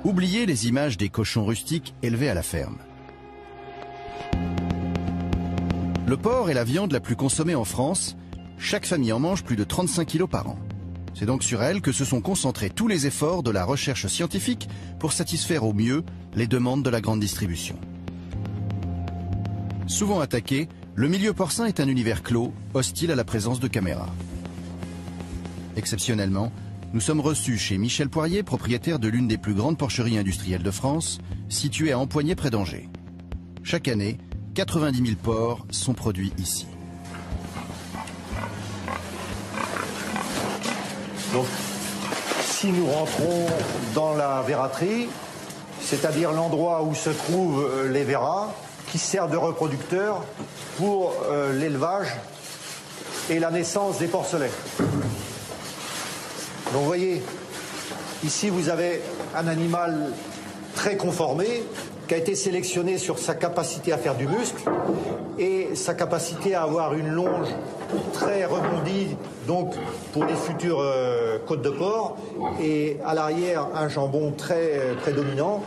Speaker 1: Oubliez les images des cochons rustiques élevés à la ferme. Le porc est la viande la plus consommée en France. Chaque famille en mange plus de 35 kilos par an. C'est donc sur elle que se sont concentrés tous les efforts de la recherche scientifique pour satisfaire au mieux les demandes de la grande distribution. Souvent attaqué, le milieu porcin est un univers clos, hostile à la présence de caméras. Exceptionnellement, nous sommes reçus chez Michel Poirier, propriétaire de l'une des plus grandes porcheries industrielles de France, située à Empoigné près d'Angers. Chaque année, 90 000 porcs sont produits ici.
Speaker 18: Donc, si nous rentrons dans la verraterie, c'est-à-dire l'endroit où se trouvent les verras, qui servent de reproducteurs pour l'élevage et la naissance des porcelets. Donc vous voyez, ici vous avez un animal très conformé, qui a été sélectionné sur sa capacité à faire du muscle et sa capacité à avoir une longe très rebondie, donc pour les futures côtes de porc, et à l'arrière un jambon très prédominant.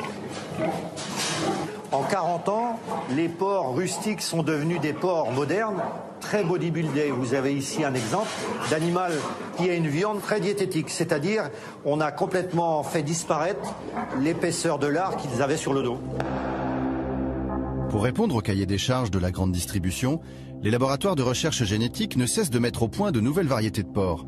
Speaker 18: En 40 ans, les porcs rustiques sont devenus des porcs modernes, très bodybuildés. Vous avez ici un exemple d'animal qui a une viande très diététique, c'est-à-dire on a complètement fait disparaître l'épaisseur de lard qu'ils avaient sur le dos.
Speaker 1: Pour répondre au cahier des charges de la grande distribution, les laboratoires de recherche génétique ne cessent de mettre au point de nouvelles variétés de porcs.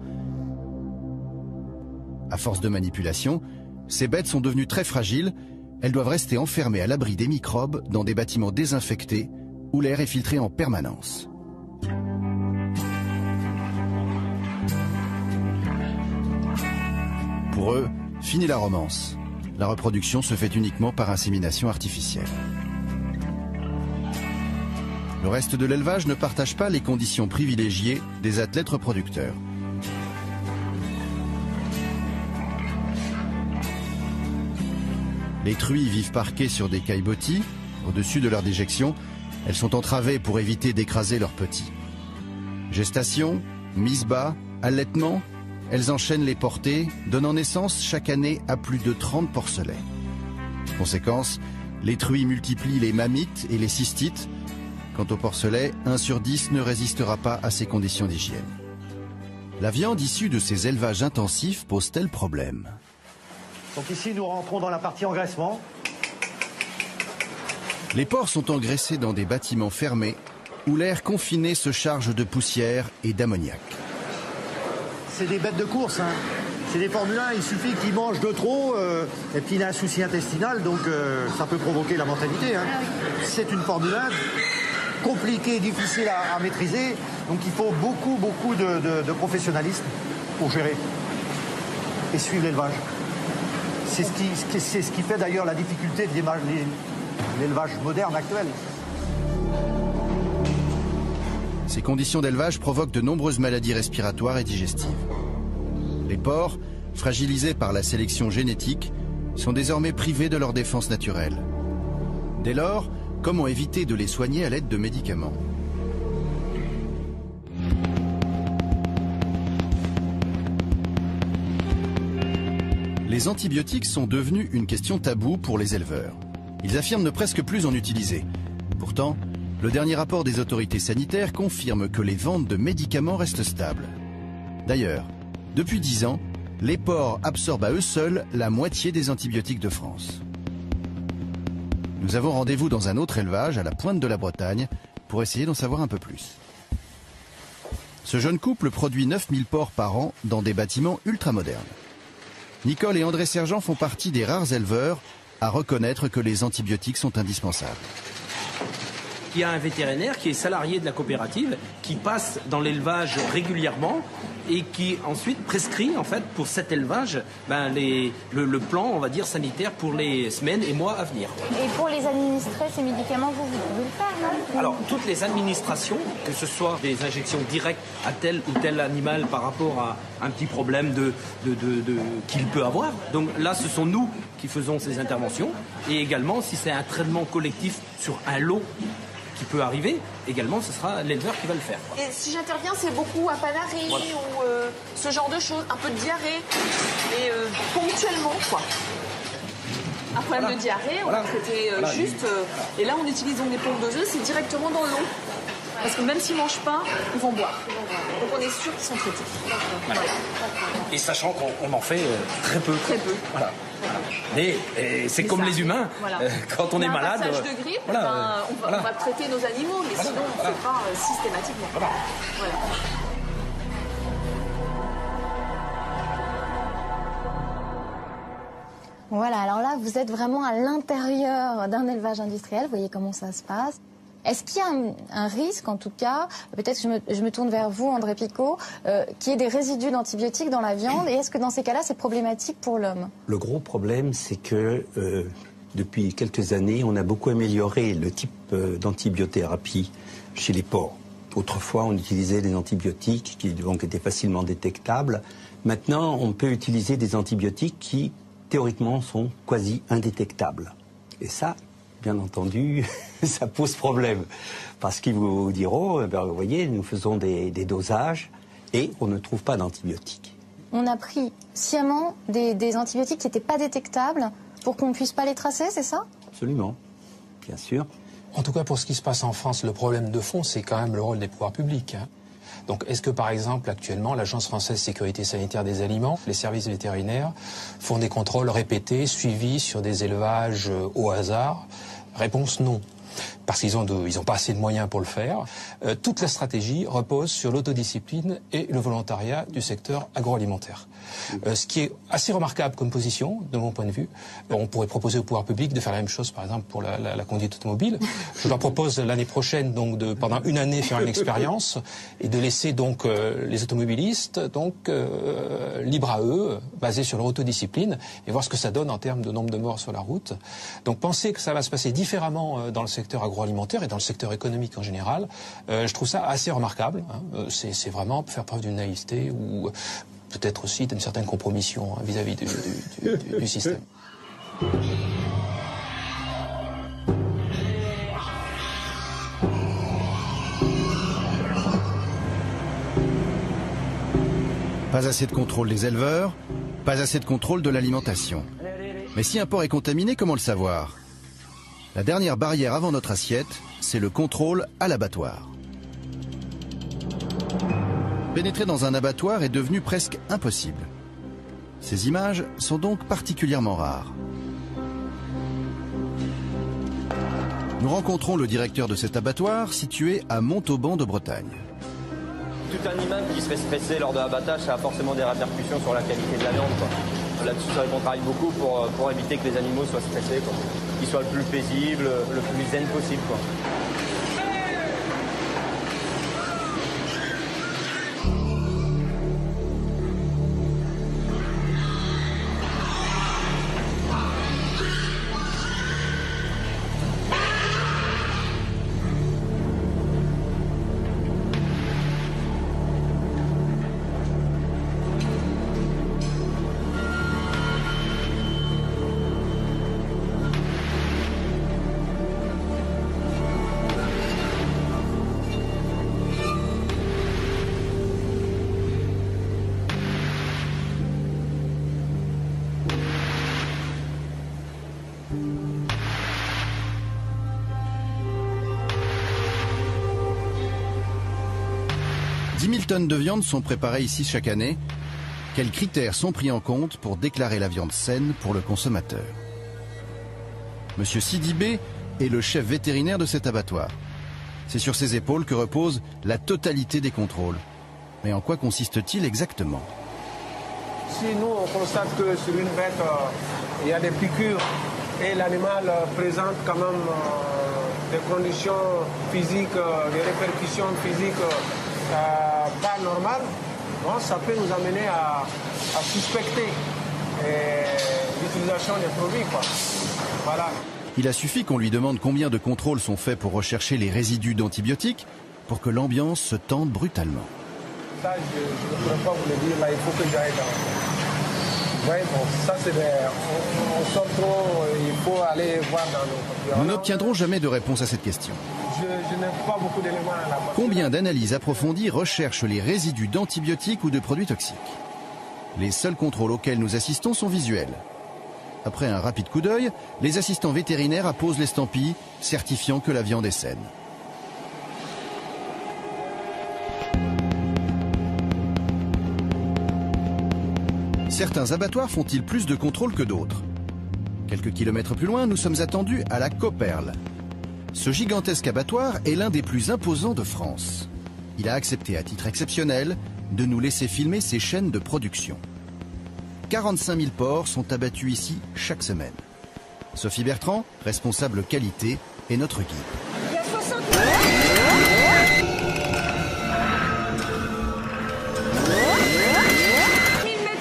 Speaker 1: À force de manipulation, ces bêtes sont devenues très fragiles. Elles doivent rester enfermées à l'abri des microbes dans des bâtiments désinfectés où l'air est filtré en permanence. Pour eux, fini la romance. La reproduction se fait uniquement par insémination artificielle. Le reste de l'élevage ne partage pas les conditions privilégiées des athlètes reproducteurs. Les truies vivent parquées sur des caillebotis, au-dessus de leur déjection. Elles sont entravées pour éviter d'écraser leurs petits. Gestation, mise bas, allaitement, elles enchaînent les portées, donnant naissance chaque année à plus de 30 porcelets. Conséquence, les truies multiplient les mammites et les cystites. Quant au porcelet, 1 sur 10 ne résistera pas à ces conditions d'hygiène. La viande issue de ces élevages intensifs pose-t-elle problème?
Speaker 18: Donc ici, nous rentrons dans la partie engraissement.
Speaker 1: Les porcs sont engraissés dans des bâtiments fermés où l'air confiné se charge de poussière et d'ammoniac.
Speaker 18: C'est des bêtes de course, hein. C'est des Formule 1, il suffit qu'ils mangent de trop, et puis il a un souci intestinal, donc ça peut provoquer la mortalité. Hein. C'est une Formule 1 compliquée, difficile à maîtriser, donc il faut beaucoup de professionnalisme pour gérer et suivre l'élevage. C'est ce qui fait d'ailleurs la difficulté de l'élevage moderne actuel.
Speaker 1: Ces conditions d'élevage provoquent de nombreuses maladies respiratoires et digestives. Les porcs, fragilisés par la sélection génétique, sont désormais privés de leur défense naturelle. Dès lors, comment éviter de les soigner à l'aide de médicaments? Les antibiotiques sont devenus une question taboue pour les éleveurs. Ils affirment ne presque plus en utiliser. Pourtant, le dernier rapport des autorités sanitaires confirme que les ventes de médicaments restent stables. D'ailleurs, depuis 10 ans, les porcs absorbent à eux seuls la moitié des antibiotiques de France. Nous avons rendez-vous dans un autre élevage à la pointe de la Bretagne pour essayer d'en savoir un peu plus. Ce jeune couple produit 9000 porcs par an dans des bâtiments ultramodernes. Nicole et André Sergent font partie des rares éleveurs à reconnaître que les antibiotiques sont indispensables.
Speaker 19: Il y a un vétérinaire qui est salarié de la coopérative, qui passe dans l'élevage régulièrement et qui ensuite prescrit en fait pour cet élevage le plan, on va dire, sanitaire pour les semaines et mois à venir.
Speaker 2: Et pour les administrer, ces médicaments, vous pouvez le faire, non?
Speaker 19: Alors, toutes les administrations, que ce soit des injections directes à tel ou tel animal par rapport à un petit problème qu'il peut avoir, donc là, ce sont nous qui faisons ces interventions, et également, si c'est un traitement collectif sur un lot qui peut arriver, également ce sera l'éleveur qui va le faire.
Speaker 20: Et si j'interviens, c'est beaucoup à Panari ou ce genre de choses, un peu de diarrhée, mais ponctuellement quoi. Un problème de diarrhée, on va traiter juste, et là on utilise donc des pompes doseuses, c'est directement dans l'eau. Parce que même s'ils ne mangent pas, ils vont boire. Donc on est sûr qu'ils sont traités.
Speaker 19: Voilà. Et sachant qu'on en fait très peu.
Speaker 20: Très peu.
Speaker 19: Voilà. Mais c'est comme les humains,
Speaker 20: voilà.
Speaker 19: Quand on est malade...
Speaker 20: Un passage de grippe, on va traiter nos animaux, mais sinon on ne fait pas systématiquement. Voilà.
Speaker 2: Voilà, alors là, vous êtes vraiment à l'intérieur d'un élevage industriel. Vous voyez comment ça se passe. Est-ce qu'il y a un risque, en tout cas, peut-être que je me tourne vers vous, André Picot, qu'il y ait des résidus d'antibiotiques dans la viande, et est-ce que dans ces cas-là, c'est problématique pour l'homme?
Speaker 3: Le gros problème, c'est que depuis quelques années, on a beaucoup amélioré le type d'antibiothérapie chez les porcs. Autrefois, on utilisait des antibiotiques qui donc étaient facilement détectables. Maintenant, on peut utiliser des antibiotiques qui, théoriquement, sont quasi indétectables. Et ça, bien entendu, ça pose problème. Parce qu'ils vous diront, vous voyez, nous faisons des dosages et on ne trouve pas d'antibiotiques.
Speaker 2: On a pris sciemment des antibiotiques qui n'étaient pas détectables pour qu'on ne puisse pas les tracer, c'est ça?
Speaker 3: Absolument, bien sûr.
Speaker 17: En tout cas, pour ce qui se passe en France, le problème de fond, c'est quand même le rôle des pouvoirs publics. Donc, est-ce que, par exemple, actuellement, l'Agence française de sécurité sanitaire des aliments, les services vétérinaires, font des contrôles répétés, suivis sur des élevages au hasard? Réponse non. Parce qu'ils n'ont pas assez de moyens pour le faire. Toute la stratégie repose sur l'autodiscipline et le volontariat du secteur agroalimentaire. Ce qui est assez remarquable comme position, de mon point de vue. On pourrait proposer au pouvoir public de faire la même chose, par exemple, pour la conduite automobile. Je leur propose l'année prochaine, donc, pendant une année, faire une expérience et de laisser donc les automobilistes libres à eux, basés sur leur autodiscipline, et voir ce que ça donne en termes de nombre de morts sur la route. Donc, penser que ça va se passer différemment dans le secteur agroalimentaire et dans le secteur économique en général, je trouve ça assez remarquable. C'est vraiment faire preuve d'une naïveté ou peut-être aussi d'une certaine compromission vis-à-vis du système.
Speaker 1: Pas assez de contrôle des éleveurs, pas assez de contrôle de l'alimentation. Mais si un porc est contaminé, comment le savoir? La dernière barrière avant notre assiette, c'est le contrôle à l'abattoir. Pénétrer dans un abattoir est devenu presque impossible. Ces images sont donc particulièrement rares. Nous rencontrons le directeur de cet abattoir situé à Montauban de Bretagne.
Speaker 21: Tout animal qui serait stressé lors de l'abattage, ça a forcément des répercussions sur la qualité de la viande. Là-dessus, c'est vrai qu'on travaille beaucoup pour éviter que les animaux soient stressés, qu'ils soient le plus paisibles, le plus zen possible, quoi.
Speaker 1: Tonnes de viande sont préparées ici chaque année. Quels critères sont pris en compte pour déclarer la viande saine pour le consommateur? Monsieur Sidibé est le chef vétérinaire de cet abattoir. C'est sur ses épaules que repose la totalité des contrôles. Mais en quoi consiste-t-il exactement?
Speaker 22: Si nous on constate que sur une bête il y a des piqûres et l'animal présente quand même des conditions physiques, des répercussions physiques pas normal, bon, ça peut nous amener à suspecter l'utilisation des produits, quoi. Voilà.
Speaker 1: Il a suffi qu'on lui demande combien de contrôles sont faits pour rechercher les résidus d'antibiotiques pour que l'ambiance se tende brutalement.
Speaker 22: Ça, je ne pourrais pas vous le dire, là, il faut que j'aille dans... Ouais, bon, ça c'est on sort trop, il faut aller voir dans nos...
Speaker 1: Nous n'obtiendrons jamais de réponse à cette question.
Speaker 22: Je n'ai pas beaucoup d'éléments là.
Speaker 1: Combien d'analyses approfondies recherchent les résidus d'antibiotiques ou de produits toxiques? Les seuls contrôles auxquels nous assistons sont visuels. Après un rapide coup d'œil, les assistants vétérinaires apposent l'estampille certifiant que la viande est saine. Certains abattoirs font-ils plus de contrôles que d'autres? Quelques kilomètres plus loin, nous sommes attendus à la Copperle. Ce gigantesque abattoir est l'un des plus imposants de France. Il a accepté à titre exceptionnel de nous laisser filmer ses chaînes de production. 45 000 porcs sont abattus ici chaque semaine. Sophie Bertrand, responsable qualité, est notre guide.
Speaker 23: Il y a 60 mètres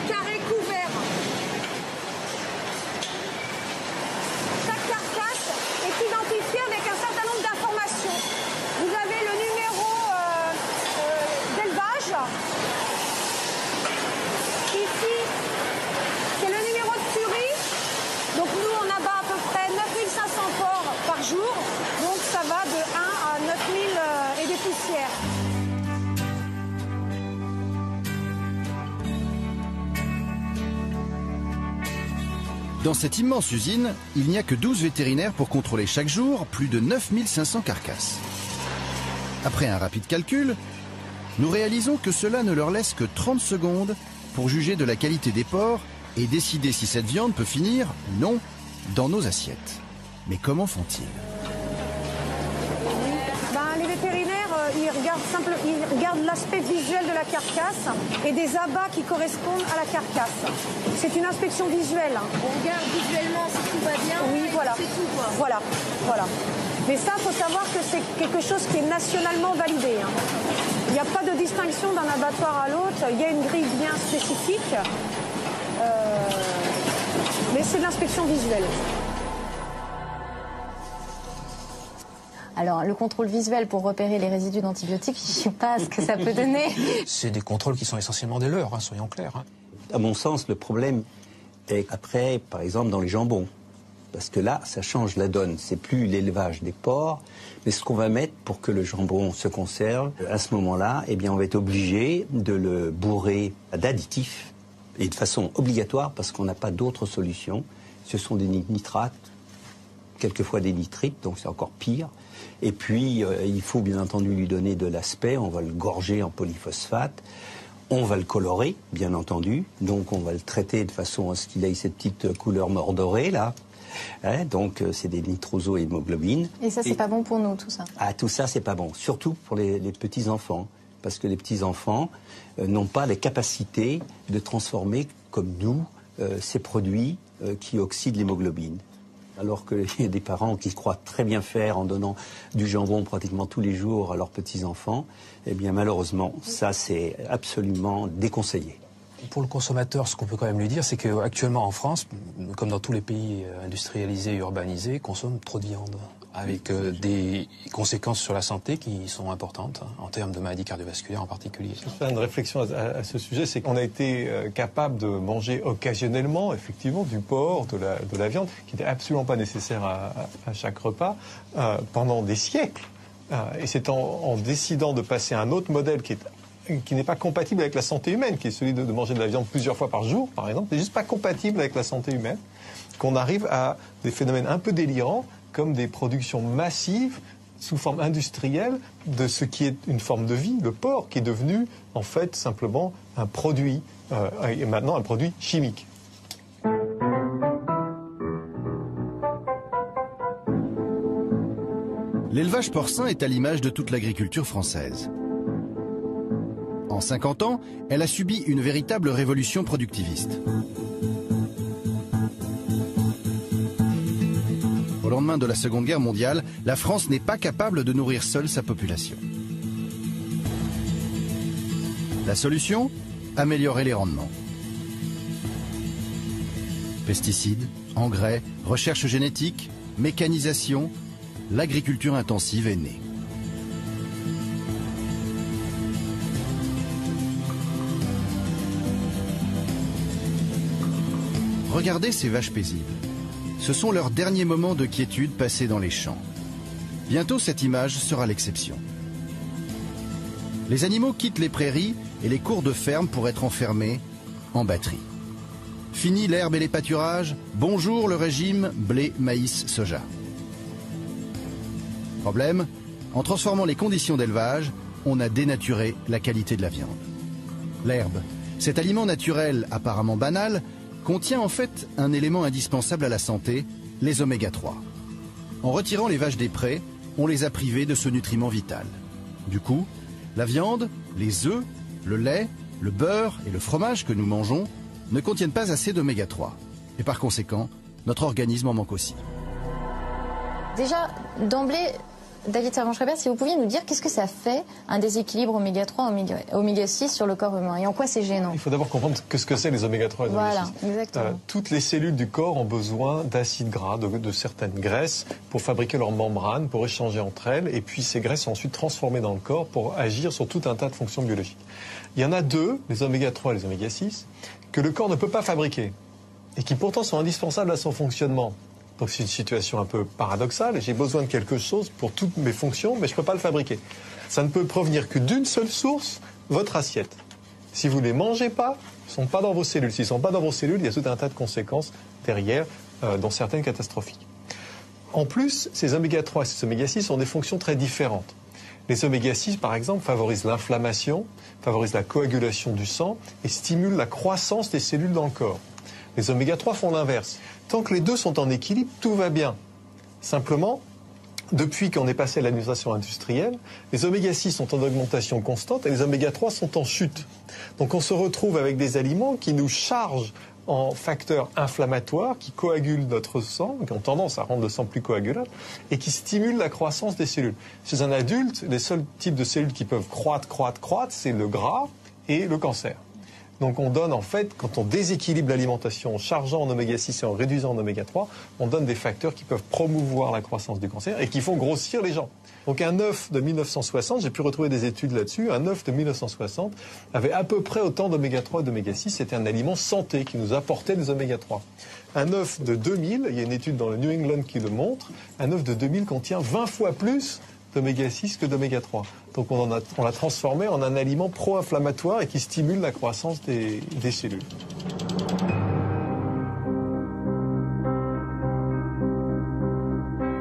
Speaker 23: carrés couverts. Chaque carcasse est identifiée avec un certain nombre d'informations. Vous avez le numéro d'élevage. Ici, c'est le numéro de tuerie. Donc nous, on abat à peu près 9500 porcs par jour. Donc ça va de 1 à 9000 et des poussières.
Speaker 1: Dans cette immense usine, il n'y a que 12 vétérinaires pour contrôler chaque jour plus de 9500 carcasses. Après un rapide calcul, nous réalisons que cela ne leur laisse que 30 secondes pour juger de la qualité des porcs et décider si cette viande peut finir ou non dans nos assiettes. Mais comment font-ils?
Speaker 23: Les vétérinaires, ils regardent l'aspect visuel de la carcasse et des abats qui correspondent à la carcasse. C'est une inspection visuelle.
Speaker 24: On regarde visuellement si tout va bien.
Speaker 23: Oui, voilà.
Speaker 24: C'est tout, quoi.
Speaker 23: Voilà. Mais ça, il faut savoir que c'est quelque chose qui est nationalement validé. Il n'y a pas de distinction d'un abattoir à l'autre. Il y a une grille bien spécifique. Mais c'est de l'inspection visuelle.
Speaker 2: Alors, le contrôle visuel pour repérer les résidus d'antibiotiques, je ne sais pas ce que ça peut donner.
Speaker 17: C'est des contrôles qui sont essentiellement des leurres, soyons clairs.
Speaker 3: À mon sens, le problème est après, par exemple, dans les jambons. parce que là, ça change la donne. C'est plus l'élevage des porcs, mais ce qu'on va mettre pour que le jambon se conserve. À ce moment-là, eh bien, on va être obligé de le bourrer d'additifs, et de façon obligatoire, parce qu'on n'a pas d'autre solution. Ce sont des nitrates, quelquefois des nitrites, donc c'est encore pire. Et puis, il faut bien entendu lui donner de l'aspect. On va le gorger en polyphosphate. On va le colorer, bien entendu. Donc, on va le traiter de façon à ce qu'il ait cette petite couleur mordorée, là. Hein, donc, c'est des nitroso-hémoglobines.
Speaker 2: Et ça, c'est pas bon pour nous, tout ça?
Speaker 3: Ah, tout ça, c'est pas bon. Surtout pour les petits-enfants. Parce que les petits-enfants n'ont pas les capacités de transformer, comme nous, ces produits qui oxydent l'hémoglobine. Alors qu'il y a des parents qui croient très bien faire en donnant du jambon pratiquement tous les jours à leurs petits-enfants, eh bien malheureusement, ça c'est absolument déconseillé.
Speaker 17: Pour le consommateur, ce qu'on peut quand même lui dire, c'est qu'actuellement en France, comme dans tous les pays industrialisés et urbanisés, consomme trop de viande, avec des conséquences sur la santé qui sont importantes, en termes de maladies cardiovasculaires en particulier.
Speaker 4: Je vais faire une réflexion à ce sujet, c'est qu'on a été capable de manger occasionnellement, effectivement, du porc, de la viande, qui n'était absolument pas nécessaire à chaque repas, pendant des siècles. Et c'est en décidant de passer à un autre modèle qui n'est pas compatible avec la santé humaine, qui est celui de manger de la viande plusieurs fois par jour, par exemple, n'est juste pas compatible avec la santé humaine, qu'on arrive à des phénomènes un peu délirants, comme des productions massives sous forme industrielle de ce qui est une forme de vie, le porc, qui est devenu en fait simplement un produit, et maintenant un produit chimique.
Speaker 1: L'élevage porcin est à l'image de toute l'agriculture française. En 50 ans, elle a subi une véritable révolution productiviste. Au lendemain de la Seconde Guerre mondiale, la France n'est pas capable de nourrir seule sa population. La solution ? Améliorer les rendements. Pesticides, engrais, recherche génétique, mécanisation, l'agriculture intensive est née. Regardez ces vaches paisibles. Ce sont leurs derniers moments de quiétude passés dans les champs. Bientôt, cette image sera l'exception. Les animaux quittent les prairies et les cours de ferme pour être enfermés en batterie. Fini l'herbe et les pâturages, bonjour le régime blé, maïs, soja. Problème, en transformant les conditions d'élevage, on a dénaturé la qualité de la viande. L'herbe, cet aliment naturel apparemment banal, contient en fait un élément indispensable à la santé, les oméga 3. En retirant les vaches des prés, on les a privées de ce nutriment vital. Du coup, la viande, les œufs, le lait, le beurre et le fromage que nous mangeons ne contiennent pas assez d'oméga 3. Et par conséquent, notre organisme en manque aussi.
Speaker 2: Déjà, d'emblée, David Servan-Schreiber, si vous pouviez nous dire qu'est-ce que ça fait un déséquilibre oméga 3, oméga 6 sur le corps humain et en quoi c'est gênant?
Speaker 4: Il faut d'abord comprendre ce que c'est les oméga 3 et les oméga 6.
Speaker 2: Voilà, exactement.
Speaker 4: Toutes les cellules du corps ont besoin d'acides gras, de certaines graisses pour fabriquer leurs membranes, pour échanger entre elles. Et puis ces graisses sont ensuite transformées dans le corps pour agir sur tout un tas de fonctions biologiques. Il y en a deux, les oméga 3 et les oméga 6, que le corps ne peut pas fabriquer et qui pourtant sont indispensables à son fonctionnement. Donc c'est une situation un peu paradoxale. J'ai besoin de quelque chose pour toutes mes fonctions, mais je ne peux pas le fabriquer. Ça ne peut provenir que d'une seule source, votre assiette. Si vous ne les mangez pas, ils ne sont pas dans vos cellules. S'ils ne sont pas dans vos cellules, il y a tout un tas de conséquences derrière, dont certaines catastrophiques. En plus, ces oméga 3 et ces oméga 6 ont des fonctions très différentes. Les oméga 6, par exemple, favorisent l'inflammation, favorisent la coagulation du sang et stimulent la croissance des cellules dans le corps. Les oméga 3 font l'inverse. Tant que les deux sont en équilibre, tout va bien. Simplement, depuis qu'on est passé à l'alimentation industrielle, les oméga 6 sont en augmentation constante et les oméga 3 sont en chute. Donc on se retrouve avec des aliments qui nous chargent en facteurs inflammatoires, qui coagulent notre sang, qui ont tendance à rendre le sang plus coagulable, et qui stimulent la croissance des cellules. Chez un adulte, les seuls types de cellules qui peuvent croître, c'est le gras et le cancer. Donc on donne en fait, quand on déséquilibre l'alimentation en chargeant en oméga 6 et en réduisant en oméga 3, on donne des facteurs qui peuvent promouvoir la croissance du cancer et qui font grossir les gens. Donc un œuf de 1960, j'ai pu retrouver des études là-dessus, un œuf de 1960 avait à peu près autant d'oméga 3 et d'oméga 6, c'était un aliment santé qui nous apportait des oméga 3. Un œuf de 2000, il y a une étude dans le New England qui le montre, un œuf de 2000 contient 20 fois plus d'oméga 6 que d'oméga 3. Donc on l'a transformé en un aliment pro-inflammatoire et qui stimule la croissance des cellules.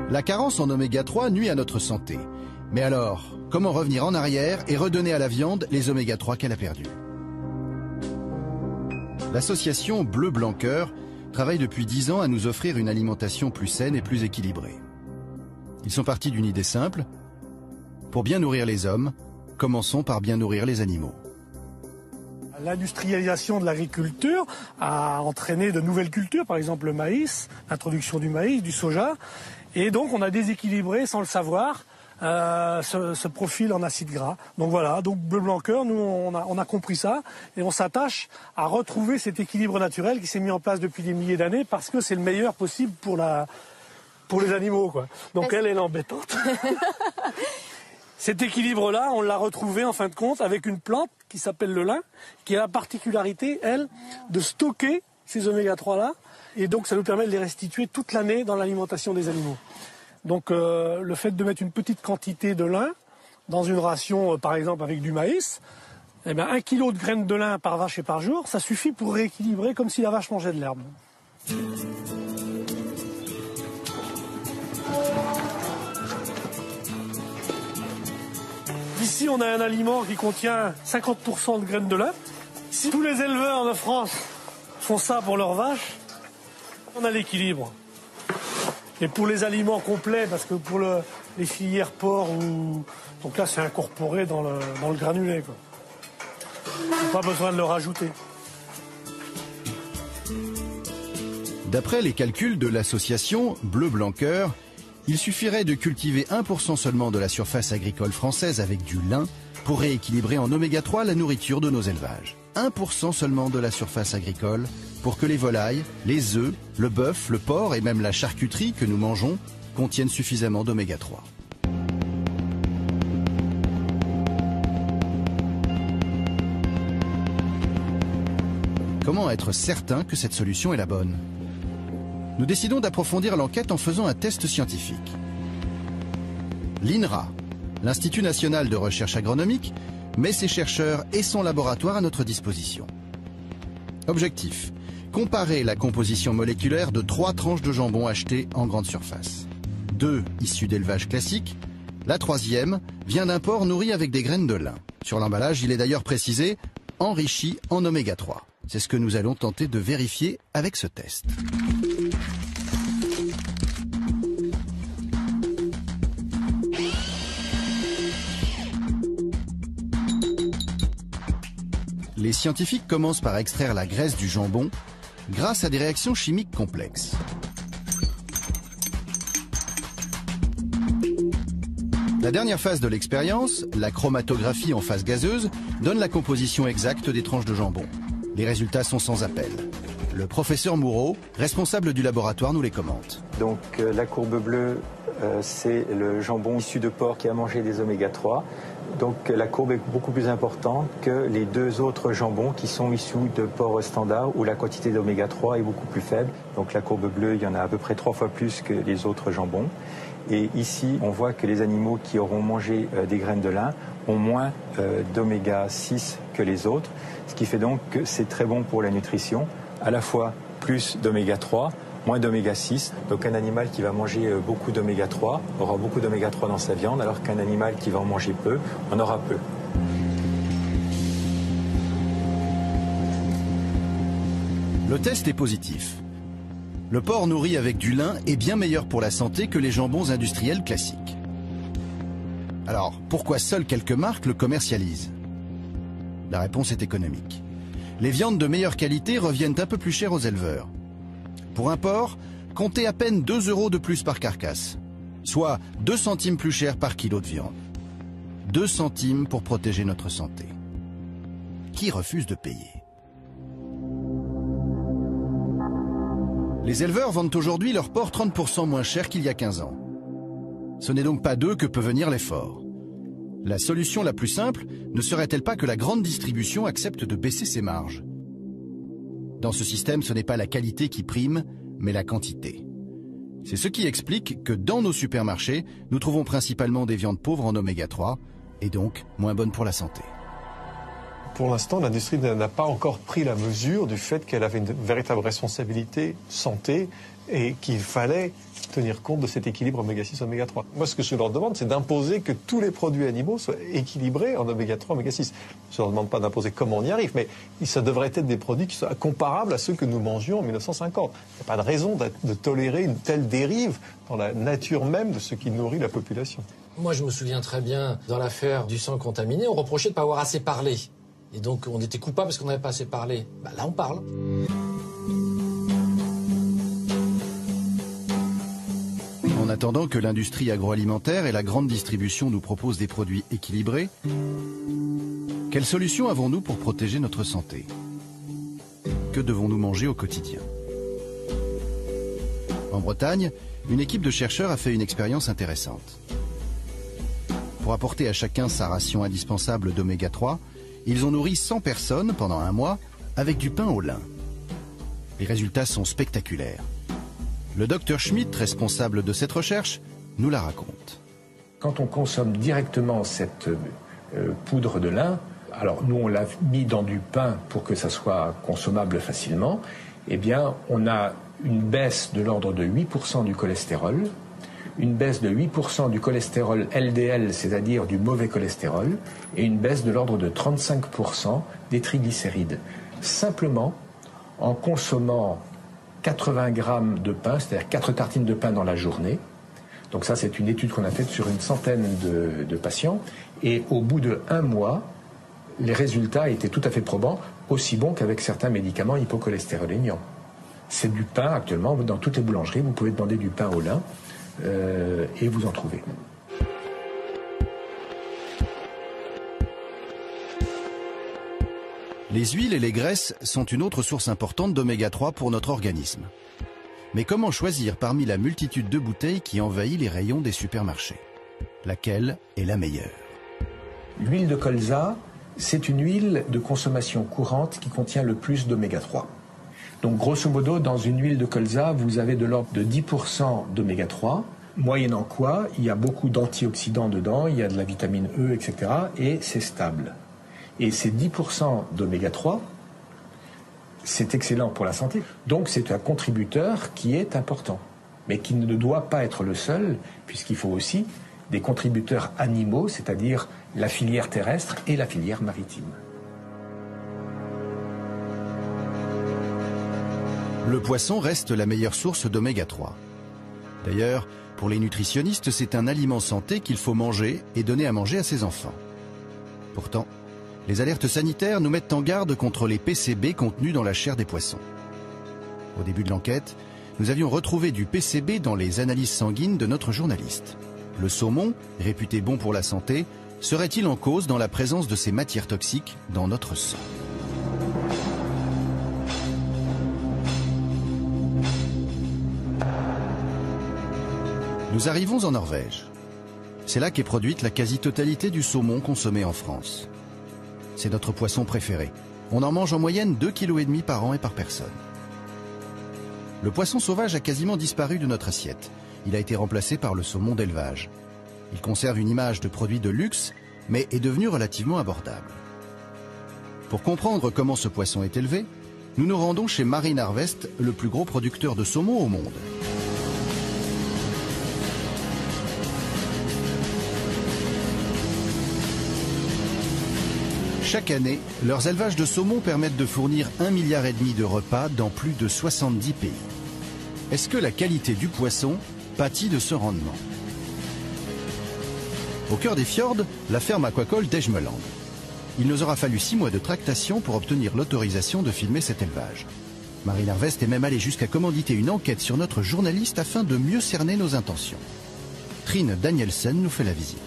Speaker 1: La carence en oméga 3 nuit à notre santé. Mais alors, comment revenir en arrière et redonner à la viande les oméga 3 qu'elle a perdus? L'association Bleu Blanc Cœur travaille depuis 10 ans à nous offrir une alimentation plus saine et plus équilibrée. Ils sont partis d'une idée simple. Pour bien nourrir les hommes, commençons par bien nourrir les animaux.
Speaker 5: L'industrialisation de l'agriculture a entraîné de nouvelles cultures, par exemple le maïs, l'introduction du maïs, du soja. Et donc on a déséquilibré, sans le savoir, ce profil en acides gras. Donc voilà, donc Bleu Blanc Cœur, nous on a compris ça et on s'attache à retrouver cet équilibre naturel qui s'est mis en place depuis des milliers d'années parce que c'est le meilleur possible pour les animaux, quoi. Donc elle est l'embêtante. Cet équilibre-là, on l'a retrouvé en fin de compte avec une plante qui s'appelle le lin, qui a la particularité, elle, de stocker ces oméga 3-là. Et donc ça nous permet de les restituer toute l'année dans l'alimentation des animaux. Donc le fait de mettre une petite quantité de lin dans une ration, par exemple avec du maïs, eh bien, 1 kilo de graines de lin par vache et par jour, ça suffit pour rééquilibrer comme si la vache mangeait de l'herbe. Ici, on a un aliment qui contient 50% de graines de lin. Si tous les éleveurs de France font ça pour leurs vaches, on a l'équilibre. Et pour les aliments complets, parce que pour les filières porc, donc là c'est incorporé dans le granulé, quoi. Pas besoin de le rajouter.
Speaker 1: D'après les calculs de l'association Bleu Blanc Cœur, il suffirait de cultiver 1% seulement de la surface agricole française avec du lin pour rééquilibrer en oméga 3 la nourriture de nos élevages. 1% seulement de la surface agricole pour que les volailles, les œufs, le bœuf, le porc et même la charcuterie que nous mangeons contiennent suffisamment d'oméga 3. Comment être certain que cette solution est la bonne? Nous décidons d'approfondir l'enquête en faisant un test scientifique. L'INRA, l'Institut national de recherche agronomique, met ses chercheurs et son laboratoire à notre disposition. Objectif: comparer la composition moléculaire de 3 tranches de jambon achetées en grande surface. 2 issues d'élevage classique, la 3e vient d'un porc nourri avec des graines de lin. Sur l'emballage, il est d'ailleurs précisé « enrichi en oméga 3 ». C'est ce que nous allons tenter de vérifier avec ce test. Les scientifiques commencent par extraire la graisse du jambon grâce à des réactions chimiques complexes. La dernière phase de l'expérience, la chromatographie en phase gazeuse, donne la composition exacte des tranches de jambon. Les résultats sont sans appel. Le professeur Moureau, responsable du laboratoire, nous les commente.
Speaker 6: Donc la courbe bleue, c'est le jambon issu de porc qui a mangé des oméga 3. Donc la courbe est beaucoup plus importante que les 2 autres jambons qui sont issus de porc standard où la quantité d'oméga 3 est beaucoup plus faible. Donc la courbe bleue, il y en a à peu près 3 fois plus que les autres jambons. Et ici, on voit que les animaux qui auront mangé des graines de lin ont moins d'oméga 6 que les autres, ce qui fait donc que c'est très bon pour la nutrition, à la fois plus d'oméga 3, moins d'oméga 6. Donc un animal qui va manger beaucoup d'oméga 3 aura beaucoup d'oméga 3 dans sa viande, alors qu'un animal qui va en manger peu en aura peu.
Speaker 1: Le test est positif. Le porc nourri avec du lin est bien meilleur pour la santé que les jambons industriels classiques. Alors, pourquoi seules quelques marques le commercialisent? La réponse est économique. Les viandes de meilleure qualité reviennent un peu plus chères aux éleveurs. Pour un porc, comptez à peine 2 € de plus par carcasse, soit 2 centimes plus cher par kilo de viande. 2 centimes pour protéger notre santé. Qui refuse de payer? Les éleveurs vendent aujourd'hui leur porc 30% moins cher qu'il y a 15 ans. Ce n'est donc pas d'eux que peut venir l'effort. La solution la plus simple ne serait-elle pas que la grande distribution accepte de baisser ses marges? Dans ce système, ce n'est pas la qualité qui prime, mais la quantité. C'est ce qui explique que dans nos supermarchés, nous trouvons principalement des viandes pauvres en oméga 3 et donc moins bonnes pour la santé.
Speaker 4: Pour l'instant, l'industrie n'a pas encore pris la mesure du fait qu'elle avait une véritable responsabilité santé et qu'il fallait tenir compte de cet équilibre oméga 6, oméga 3. Moi, ce que je leur demande, c'est d'imposer que tous les produits animaux soient équilibrés en oméga 3, oméga 6. Je ne leur demande pas d'imposer comment on y arrive, mais ça devrait être des produits qui soient comparables à ceux que nous mangeions en 1950. Il n'y a pas de raison de tolérer une telle dérive dans la nature même de ce qui nourrit la population.
Speaker 9: Moi, je me souviens très bien, dans l'affaire du sang contaminé, on reprochait de ne pas avoir assez parlé. Et donc, on était coupable parce qu'on n'avait pas assez parlé. Bah, là, on parle.
Speaker 1: En attendant que l'industrie agroalimentaire et la grande distribution nous proposent des produits équilibrés, quelle solution avons-nous pour protéger notre santé? Que devons-nous manger au quotidien? En Bretagne, une équipe de chercheurs a fait une expérience intéressante. Pour apporter à chacun sa ration indispensable d'oméga 3, ils ont nourri 100 personnes pendant un mois avec du pain au lin. Les résultats sont spectaculaires. Le docteur Schmitt, responsable de cette recherche, nous la raconte.
Speaker 7: Quand on consomme directement cette poudre de lin, alors nous on l'a mis dans du pain pour que ça soit consommable facilement, eh bien on a une baisse de l'ordre de 8% du cholestérol, une baisse de 8% du cholestérol LDL, c'est-à-dire du mauvais cholestérol, et une baisse de l'ordre de 35% des triglycérides. Simplement en consommant 80 grammes de pain, c'est-à-dire 4 tartines de pain dans la journée. Donc ça, c'est une étude qu'on a faite sur une centaine de patients. Et au bout de 1 mois, les résultats étaient tout à fait probants, aussi bons qu'avec certains médicaments hypocholestéroléniants. C'est du pain actuellement, dans toutes les boulangeries, vous pouvez demander du pain au lin et vous en trouvez.
Speaker 1: Les huiles et les graisses sont une autre source importante d'oméga 3 pour notre organisme. Mais comment choisir parmi la multitude de bouteilles qui envahit les rayons des supermarchés? Laquelle est la meilleure?
Speaker 7: L'huile de colza, c'est une huile de consommation courante qui contient le plus d'oméga 3. Donc grosso modo, dans une huile de colza, vous avez de l'ordre de 10% d'oméga 3, moyennant quoi, il y a beaucoup d'antioxydants dedans, il y a de la vitamine E, etc. et c'est stable. Et ces 10% d'oméga 3, c'est excellent pour la santé. Donc c'est un contributeur qui est important, mais qui ne doit pas être le seul, puisqu'il faut aussi des contributeurs animaux, c'est-à-dire la filière terrestre et la filière maritime.
Speaker 1: Le poisson reste la meilleure source d'oméga 3. D'ailleurs, pour les nutritionnistes, c'est un aliment santé qu'il faut manger et donner à manger à ses enfants. Pourtant, les alertes sanitaires nous mettent en garde contre les PCB contenus dans la chair des poissons. Au début de l'enquête, nous avions retrouvé du PCB dans les analyses sanguines de notre journaliste. Le saumon, réputé bon pour la santé, serait-il en cause dans la présence de ces matières toxiques dans notre sang? Nous arrivons en Norvège. C'est là qu'est produite la quasi-totalité du saumon consommé en France. C'est notre poisson préféré. On en mange en moyenne 2,5 kg par an et par personne. Le poisson sauvage a quasiment disparu de notre assiette. Il a été remplacé par le saumon d'élevage. Il conserve une image de produit de luxe, mais est devenu relativement abordable. Pour comprendre comment ce poisson est élevé, nous nous rendons chez Marine Harvest, le plus gros producteur de saumon au monde. Chaque année, leurs élevages de saumon permettent de fournir 1,5 milliard de repas dans plus de 70 pays. Est-ce que la qualité du poisson pâtit de ce rendement? Au cœur des fjords, la ferme aquacole d'Ejmeland. Il nous aura fallu 6 mois de tractation pour obtenir l'autorisation de filmer cet élevage. Marine Harvest est même allée jusqu'à commanditer une enquête sur notre journaliste afin de mieux cerner nos intentions. Trine Danielsen nous fait la visite.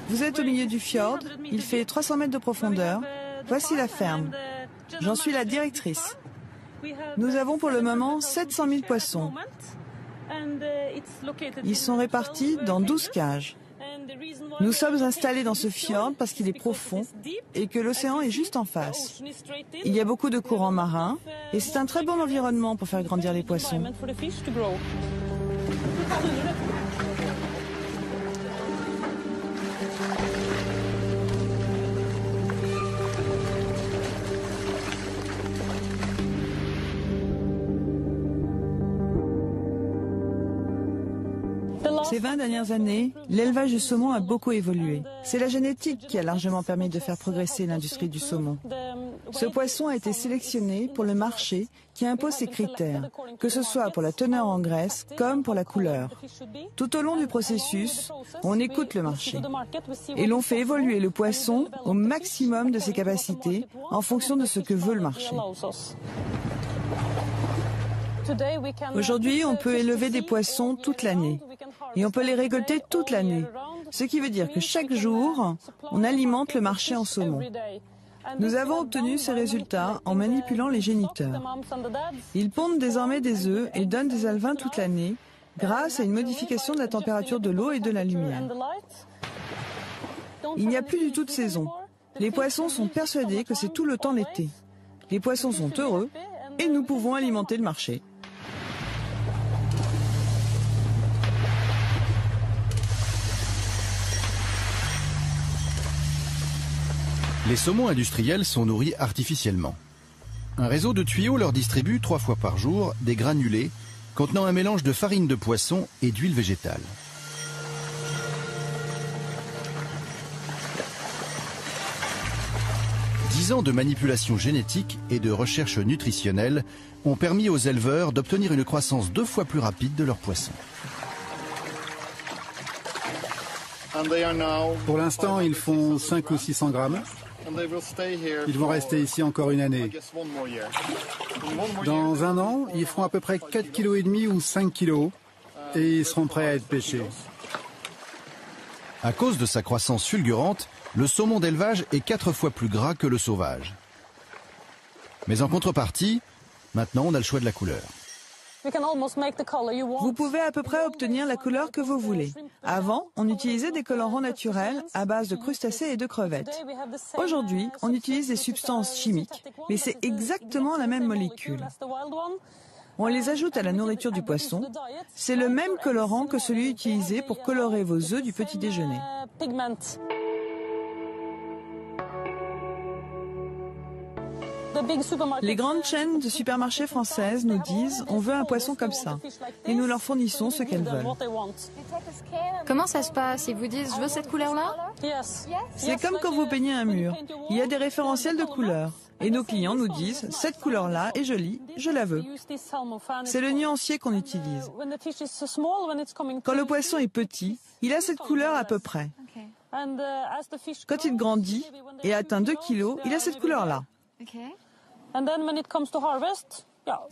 Speaker 8: Vous êtes au milieu du fjord, il fait 300 mètres de profondeur. Voici la ferme. J'en suis la directrice. Nous avons pour le moment 700 000 poissons. Ils sont répartis dans 12 cages. Nous sommes installés dans ce fjord parce qu'il est profond et que l'océan est juste en face. Il y a beaucoup de courants marins et c'est un très bon environnement pour faire grandir les poissons. Ces 20 dernières années, l'élevage du saumon a beaucoup évolué. C'est la génétique qui a largement permis de faire progresser l'industrie du saumon. Ce poisson a été sélectionné pour le marché qui impose ses critères, que ce soit pour la teneur en graisse comme pour la couleur. Tout au long du processus, on écoute le marché et l'on fait évoluer le poisson au maximum de ses capacités en fonction de ce que veut le marché. Aujourd'hui, on peut élever des poissons toute l'année et on peut les récolter toute l'année, ce qui veut dire que chaque jour, on alimente le marché en saumon. Nous avons obtenu ces résultats en manipulant les géniteurs. Ils pondent désormais des œufs et donnent des alevins toute l'année grâce à une modification de la température de l'eau et de la lumière. Il n'y a plus du tout de saison. Les poissons sont persuadés que c'est tout le temps l'été. Les poissons sont heureux et nous pouvons alimenter le marché.
Speaker 1: Les saumons industriels sont nourris artificiellement. Un réseau de tuyaux leur distribue 3 fois par jour des granulés contenant un mélange de farine de poisson et d'huile végétale. Dix ans de manipulation génétique et de recherche nutritionnelle ont permis aux éleveurs d'obtenir une croissance 2 fois plus rapide de leurs poissons.
Speaker 10: Pour l'instant, ils font 5 ou 600 grammes. Ils vont rester ici encore une année. Dans un an, ils feront à peu près 4,5 kg ou 5 kg et ils seront prêts à être pêchés.
Speaker 1: À cause de sa croissance fulgurante, le saumon d'élevage est 4 fois plus gras que le sauvage. Mais en contrepartie, maintenant on a le choix de la couleur.
Speaker 8: Vous pouvez à peu près obtenir la couleur que vous voulez. Avant, on utilisait des colorants naturels à base de crustacés et de crevettes. Aujourd'hui, on utilise des substances chimiques, mais c'est exactement la même molécule. On les ajoute à la nourriture du poisson. C'est le même colorant que celui utilisé pour colorer vos œufs du petit déjeuner. Les grandes chaînes de supermarchés françaises nous disent « on veut un poisson comme ça » et nous leur fournissons ce qu'elles veulent.
Speaker 2: Comment ça se passe? Ils vous disent « je veux cette couleur-là »
Speaker 8: C'est comme quand vous peignez un mur. Il y a des référentiels de couleurs. Et nos clients nous disent « cette couleur-là est jolie, je la veux ». C'est le nuancier qu'on utilise. Quand le poisson est petit, il a cette couleur à peu près. Quand il grandit et atteint 2 kilos, il a cette couleur-là.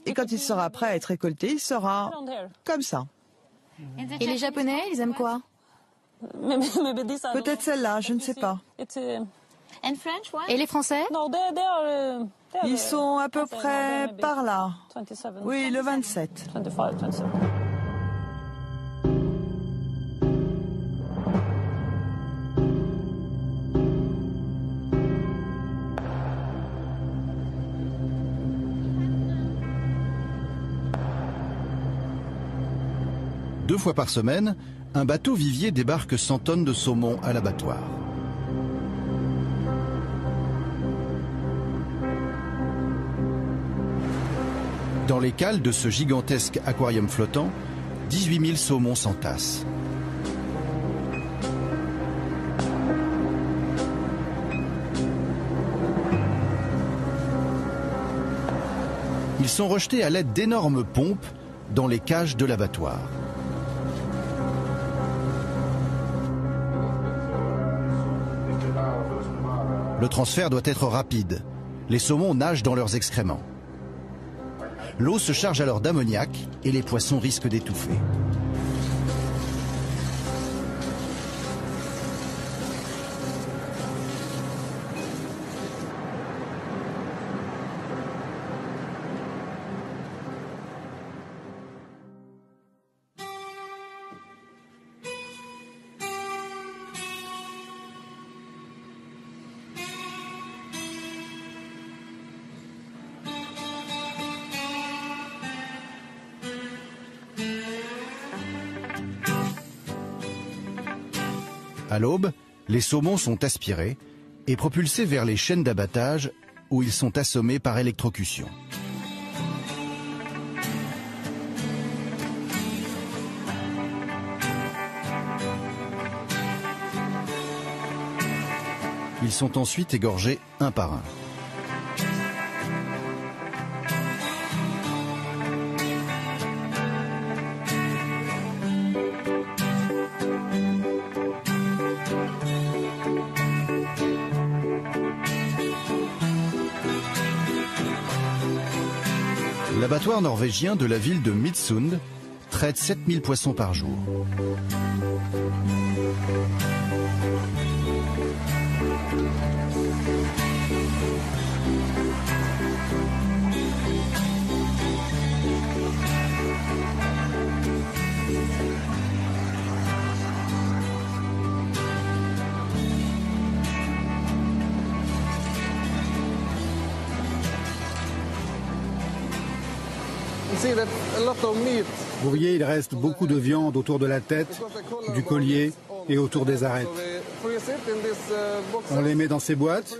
Speaker 8: Et quand il sera prêt à être récolté, il sera comme ça.
Speaker 2: Et les Japonais, ils aiment quoi?
Speaker 8: Peut-être celle-là, je ne sais pas.
Speaker 2: Et les Français?
Speaker 8: Ils sont à peu près par là. Oui, le 27.
Speaker 1: Deux fois par semaine, un bateau vivier débarque 100 tonnes de saumon à l'abattoir. Dans les cales de ce gigantesque aquarium flottant, 18 000 saumons s'entassent. Ils sont rejetés à l'aide d'énormes pompes dans les cages de l'abattoir. Le transfert doit être rapide. Les saumons nagent dans leurs excréments. L'eau se charge alors d'ammoniac et les poissons risquent d'étouffer. À l'aube, les saumons sont aspirés et propulsés vers les chaînes d'abattage où ils sont assommés par électrocution. Ils sont ensuite égorgés un par un. L'abattoir norvégien de la ville de Midsund traite 7000 poissons par jour.
Speaker 10: Vous voyez, il reste beaucoup de viande autour de la tête, du collier et autour des arêtes. On les met dans ces boîtes,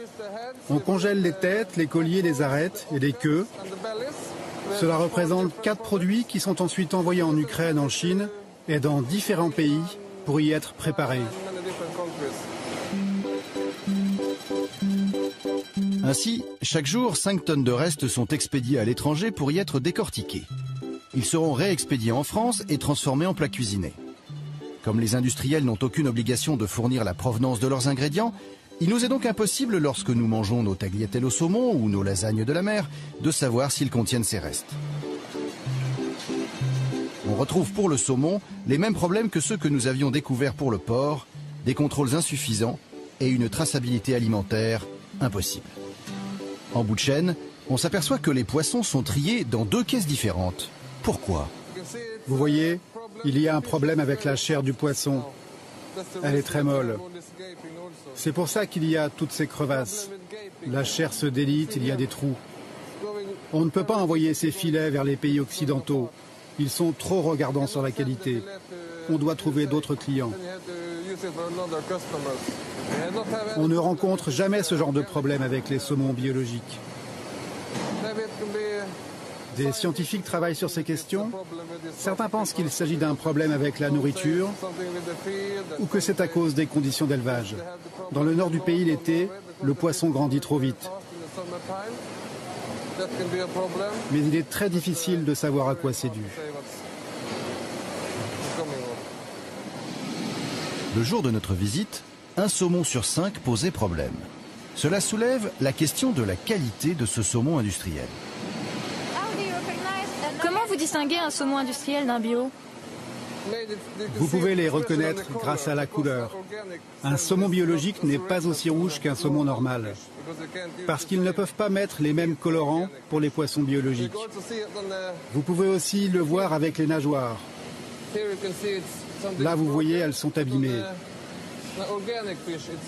Speaker 10: on congèle les têtes, les colliers, les arêtes et les queues. Cela représente 4 produits qui sont ensuite envoyés en Ukraine, en Chine et dans différents pays pour y être préparés.
Speaker 1: Ainsi, chaque jour, 5 tonnes de restes sont expédiés à l'étranger pour y être décortiqués. Ils seront réexpédiés en France et transformés en plats cuisinés. Comme les industriels n'ont aucune obligation de fournir la provenance de leurs ingrédients, il nous est donc impossible, lorsque nous mangeons nos tagliatelles au saumon ou nos lasagnes de la mer, de savoir s'ils contiennent ces restes. On retrouve pour le saumon les mêmes problèmes que ceux que nous avions découverts pour le porc, des contrôles insuffisants et une traçabilité alimentaire impossible. En bout de chaîne, on s'aperçoit que les poissons sont triés dans 2 caisses différentes. Pourquoi?
Speaker 10: Vous voyez, il y a un problème avec la chair du poisson. Elle est très molle. C'est pour ça qu'il y a toutes ces crevasses. La chair se délite, il y a des trous. On ne peut pas envoyer ces filets vers les pays occidentaux. Ils sont trop regardants sur la qualité. On doit trouver d'autres clients. On ne rencontre jamais ce genre de problème avec les saumons biologiques. Des scientifiques travaillent sur ces questions. Certains pensent qu'il s'agit d'un problème avec la nourriture ou que c'est à cause des conditions d'élevage. Dans le nord du pays, l'été, le poisson grandit trop vite. Mais il est très difficile de savoir à quoi c'est dû.
Speaker 1: Le jour de notre visite, un saumon sur 5 posait problème. Cela soulève la question de la qualité de ce saumon industriel.
Speaker 2: Comment vous distinguez un saumon industriel d'un bio?
Speaker 10: Vous pouvez les reconnaître grâce à la couleur. Un saumon biologique n'est pas aussi rouge qu'un saumon normal, parce qu'ils ne peuvent pas mettre les mêmes colorants pour les poissons biologiques. Vous pouvez aussi le voir avec les nageoires. Là, vous voyez, elles sont abîmées.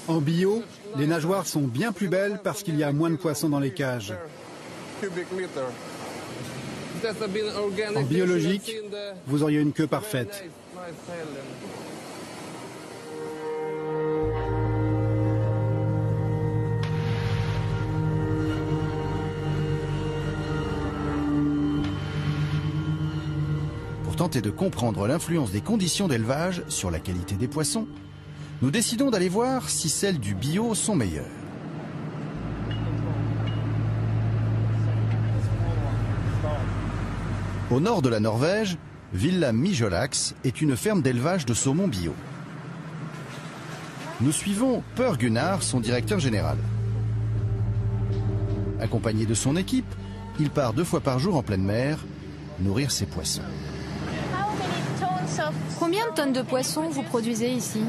Speaker 10: En bio, les nageoires sont bien plus belles parce qu'il y a moins de poissons dans les cages. En biologique, vous auriez une queue parfaite.
Speaker 1: Pour tenter de comprendre l'influence des conditions d'élevage sur la qualité des poissons, nous décidons d'aller voir si celles du bio sont meilleures. Au nord de la Norvège, Villa Mijolax est une ferme d'élevage de saumon bio. Nous suivons Per Gunnar, son directeur général. Accompagné de son équipe, il part 2 fois par jour en pleine mer nourrir ses poissons.
Speaker 2: Combien de tonnes de poissons vous produisez ici?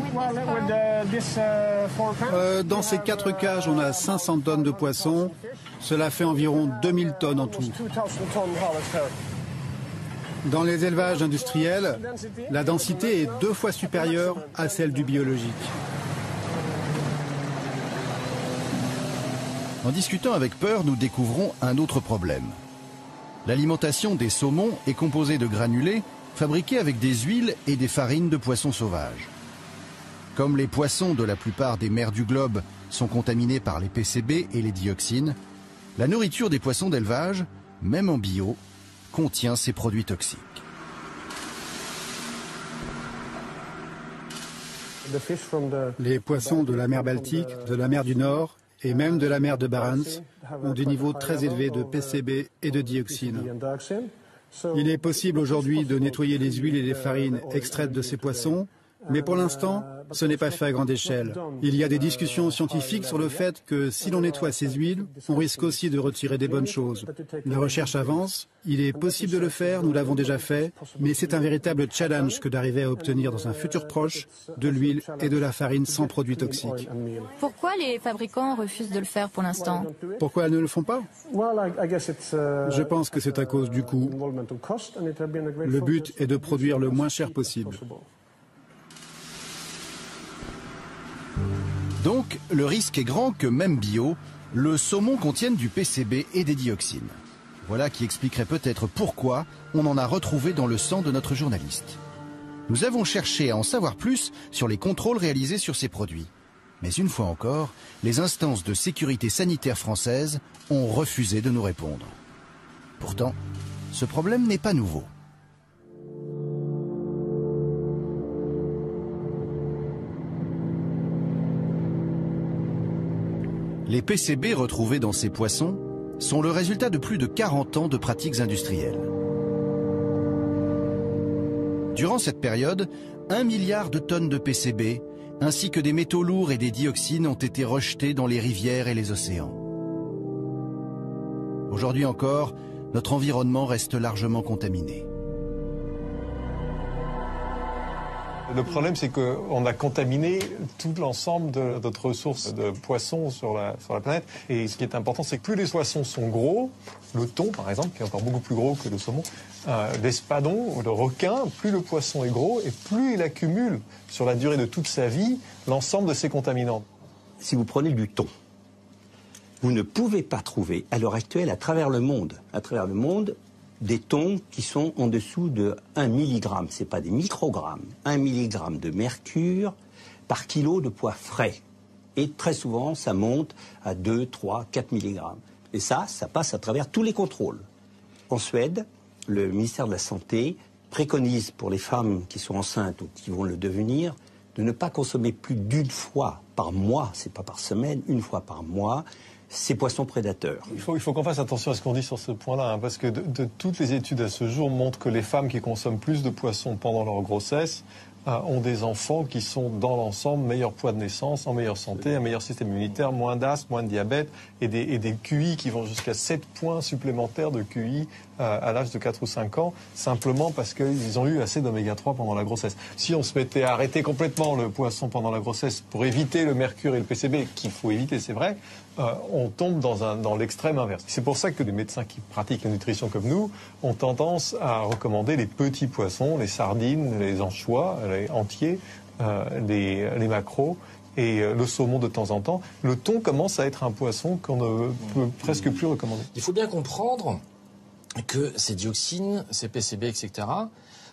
Speaker 10: Dans ces 4 cages, on a 500 tonnes de poissons. Cela fait environ 2000 tonnes en tout. Dans les élevages industriels, la densité est 2 fois supérieure à celle du biologique.
Speaker 1: En discutant avec Per, nous découvrons un autre problème. L'alimentation des saumons est composée de granulés fabriqués avec des huiles et des farines de poissons sauvages. Comme les poissons de la plupart des mers du globe sont contaminés par les PCB et les dioxines, la nourriture des poissons d'élevage, même en bio, contient ces produits toxiques.
Speaker 10: Les poissons de la mer Baltique, de la mer du Nord et même de la mer de Barents ont des niveaux très élevés de PCB et de dioxines. Il est possible aujourd'hui de nettoyer les huiles et les farines extraites de ces poissons, mais pour l'instant, ce n'est pas fait à grande échelle. Il y a des discussions scientifiques sur le fait que si l'on nettoie ces huiles, on risque aussi de retirer des bonnes choses. La recherche avance, il est possible de le faire, nous l'avons déjà fait, mais c'est un véritable challenge que d'arriver à obtenir dans un futur proche de l'huile et de la farine sans produits toxiques.
Speaker 2: Pourquoi les fabricants refusent de le faire pour l'instant?
Speaker 10: Pourquoi elles ne le font pas? Je pense que c'est à cause du coût. Le but est de produire le moins cher possible.
Speaker 1: Donc, le risque est grand que, même bio, le saumon contienne du PCB et des dioxines. Voilà qui expliquerait peut-être pourquoi on en a retrouvé dans le sang de notre journaliste. Nous avons cherché à en savoir plus sur les contrôles réalisés sur ces produits. Mais une fois encore, les instances de sécurité sanitaire françaises ont refusé de nous répondre. Pourtant, ce problème n'est pas nouveau. Les PCB retrouvés dans ces poissons sont le résultat de plus de 40 ans de pratiques industrielles. Durant cette période, 1 milliard de tonnes de PCB, ainsi que des métaux lourds et des dioxines ont été rejetés dans les rivières et les océans. Aujourd'hui encore, notre environnement reste largement contaminé.
Speaker 4: Le problème, c'est qu'on a contaminé tout l'ensemble de notre ressource de poissons sur la planète. Et ce qui est important, c'est que plus les poissons sont gros, le thon par exemple, qui est encore beaucoup plus gros que le saumon, l'espadon, le requin, plus le poisson est gros et plus il accumule sur la durée de toute sa vie l'ensemble de ces contaminants.
Speaker 3: Si vous prenez du thon, vous ne pouvez pas trouver à l'heure actuelle à travers le monde, des thons qui sont en dessous de 1 milligramme, ce n'est pas des microgrammes, 1 milligramme de mercure par kilo de poids frais. Et très souvent, ça monte à 2, 3, 4 milligrammes. Et ça passe à travers tous les contrôles. En Suède, le ministère de la Santé préconise pour les femmes qui sont enceintes ou qui vont le devenir de ne pas consommer plus d'une fois par mois, c'est pas par semaine, une fois par mois, ces poissons prédateurs.
Speaker 4: Il faut qu'on fasse attention à ce qu'on dit sur ce point-là, parce que de toutes les études à ce jour montrent que les femmes qui consomment plus de poissons pendant leur grossesse ont des enfants qui sont dans l'ensemble meilleur poids de naissance, en meilleure santé, un meilleur système immunitaire, moins d'asthme, moins de diabète et des QI qui vont jusqu'à 7 points supplémentaires de QI à l'âge de 4 ou 5 ans, simplement parce qu'ils ont eu assez d'oméga 3 pendant la grossesse. Si on se mettait à arrêter complètement le poisson pendant la grossesse pour éviter le mercure et le PCB, qu'il faut éviter, c'est vrai, on tombe dans l'extrême inverse. C'est pour ça que les médecins qui pratiquent la nutrition comme nous ont tendance à recommander les petits poissons, les sardines, les anchois, les entiers, les maquereaux et le saumon de temps en temps. Le thon commence à être un poisson qu'on ne peut presque plus recommander.
Speaker 9: Il faut bien comprendre que ces dioxines, ces PCB, etc.,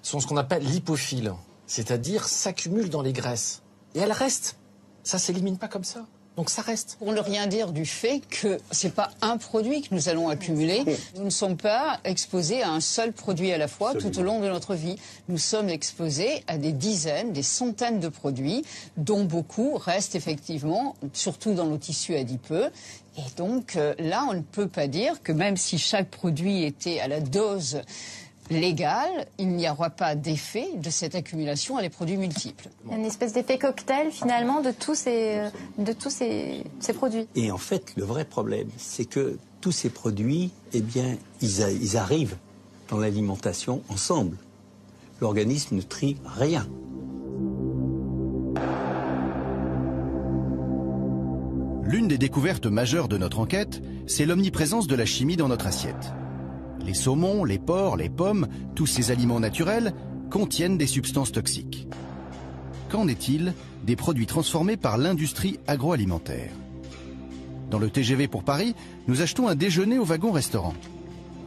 Speaker 9: sont ce qu'on appelle lipophiles, c'est-à-dire s'accumulent dans les graisses. Et elles restent. Ça ne s'élimine pas comme ça. Donc ça reste.
Speaker 11: Pour ne rien dire du fait que ce n'est pas un produit que nous allons accumuler. Nous ne sommes pas exposés à un seul produit à la fois tout au long de notre vie. Nous sommes exposés à des dizaines, des centaines de produits, dont beaucoup restent effectivement, surtout dans nos tissus adipeux. Et donc là, on ne peut pas dire que même si chaque produit était à la dose légal, il n'y aura pas d'effet de cette accumulation à les produits multiples.
Speaker 2: Il y a une espèce d'effet cocktail finalement de tous ces produits.
Speaker 3: Et en fait, le vrai problème, c'est que tous ces produits, eh bien, ils arrivent dans l'alimentation ensemble. L'organisme ne trie rien.
Speaker 1: L'une des découvertes majeures de notre enquête, c'est l'omniprésence de la chimie dans notre assiette. Les saumons, les porcs, les pommes, tous ces aliments naturels contiennent des substances toxiques. Qu'en est-il des produits transformés par l'industrie agroalimentaire? Dans le TGV pour Paris, nous achetons un déjeuner au wagon-restaurant.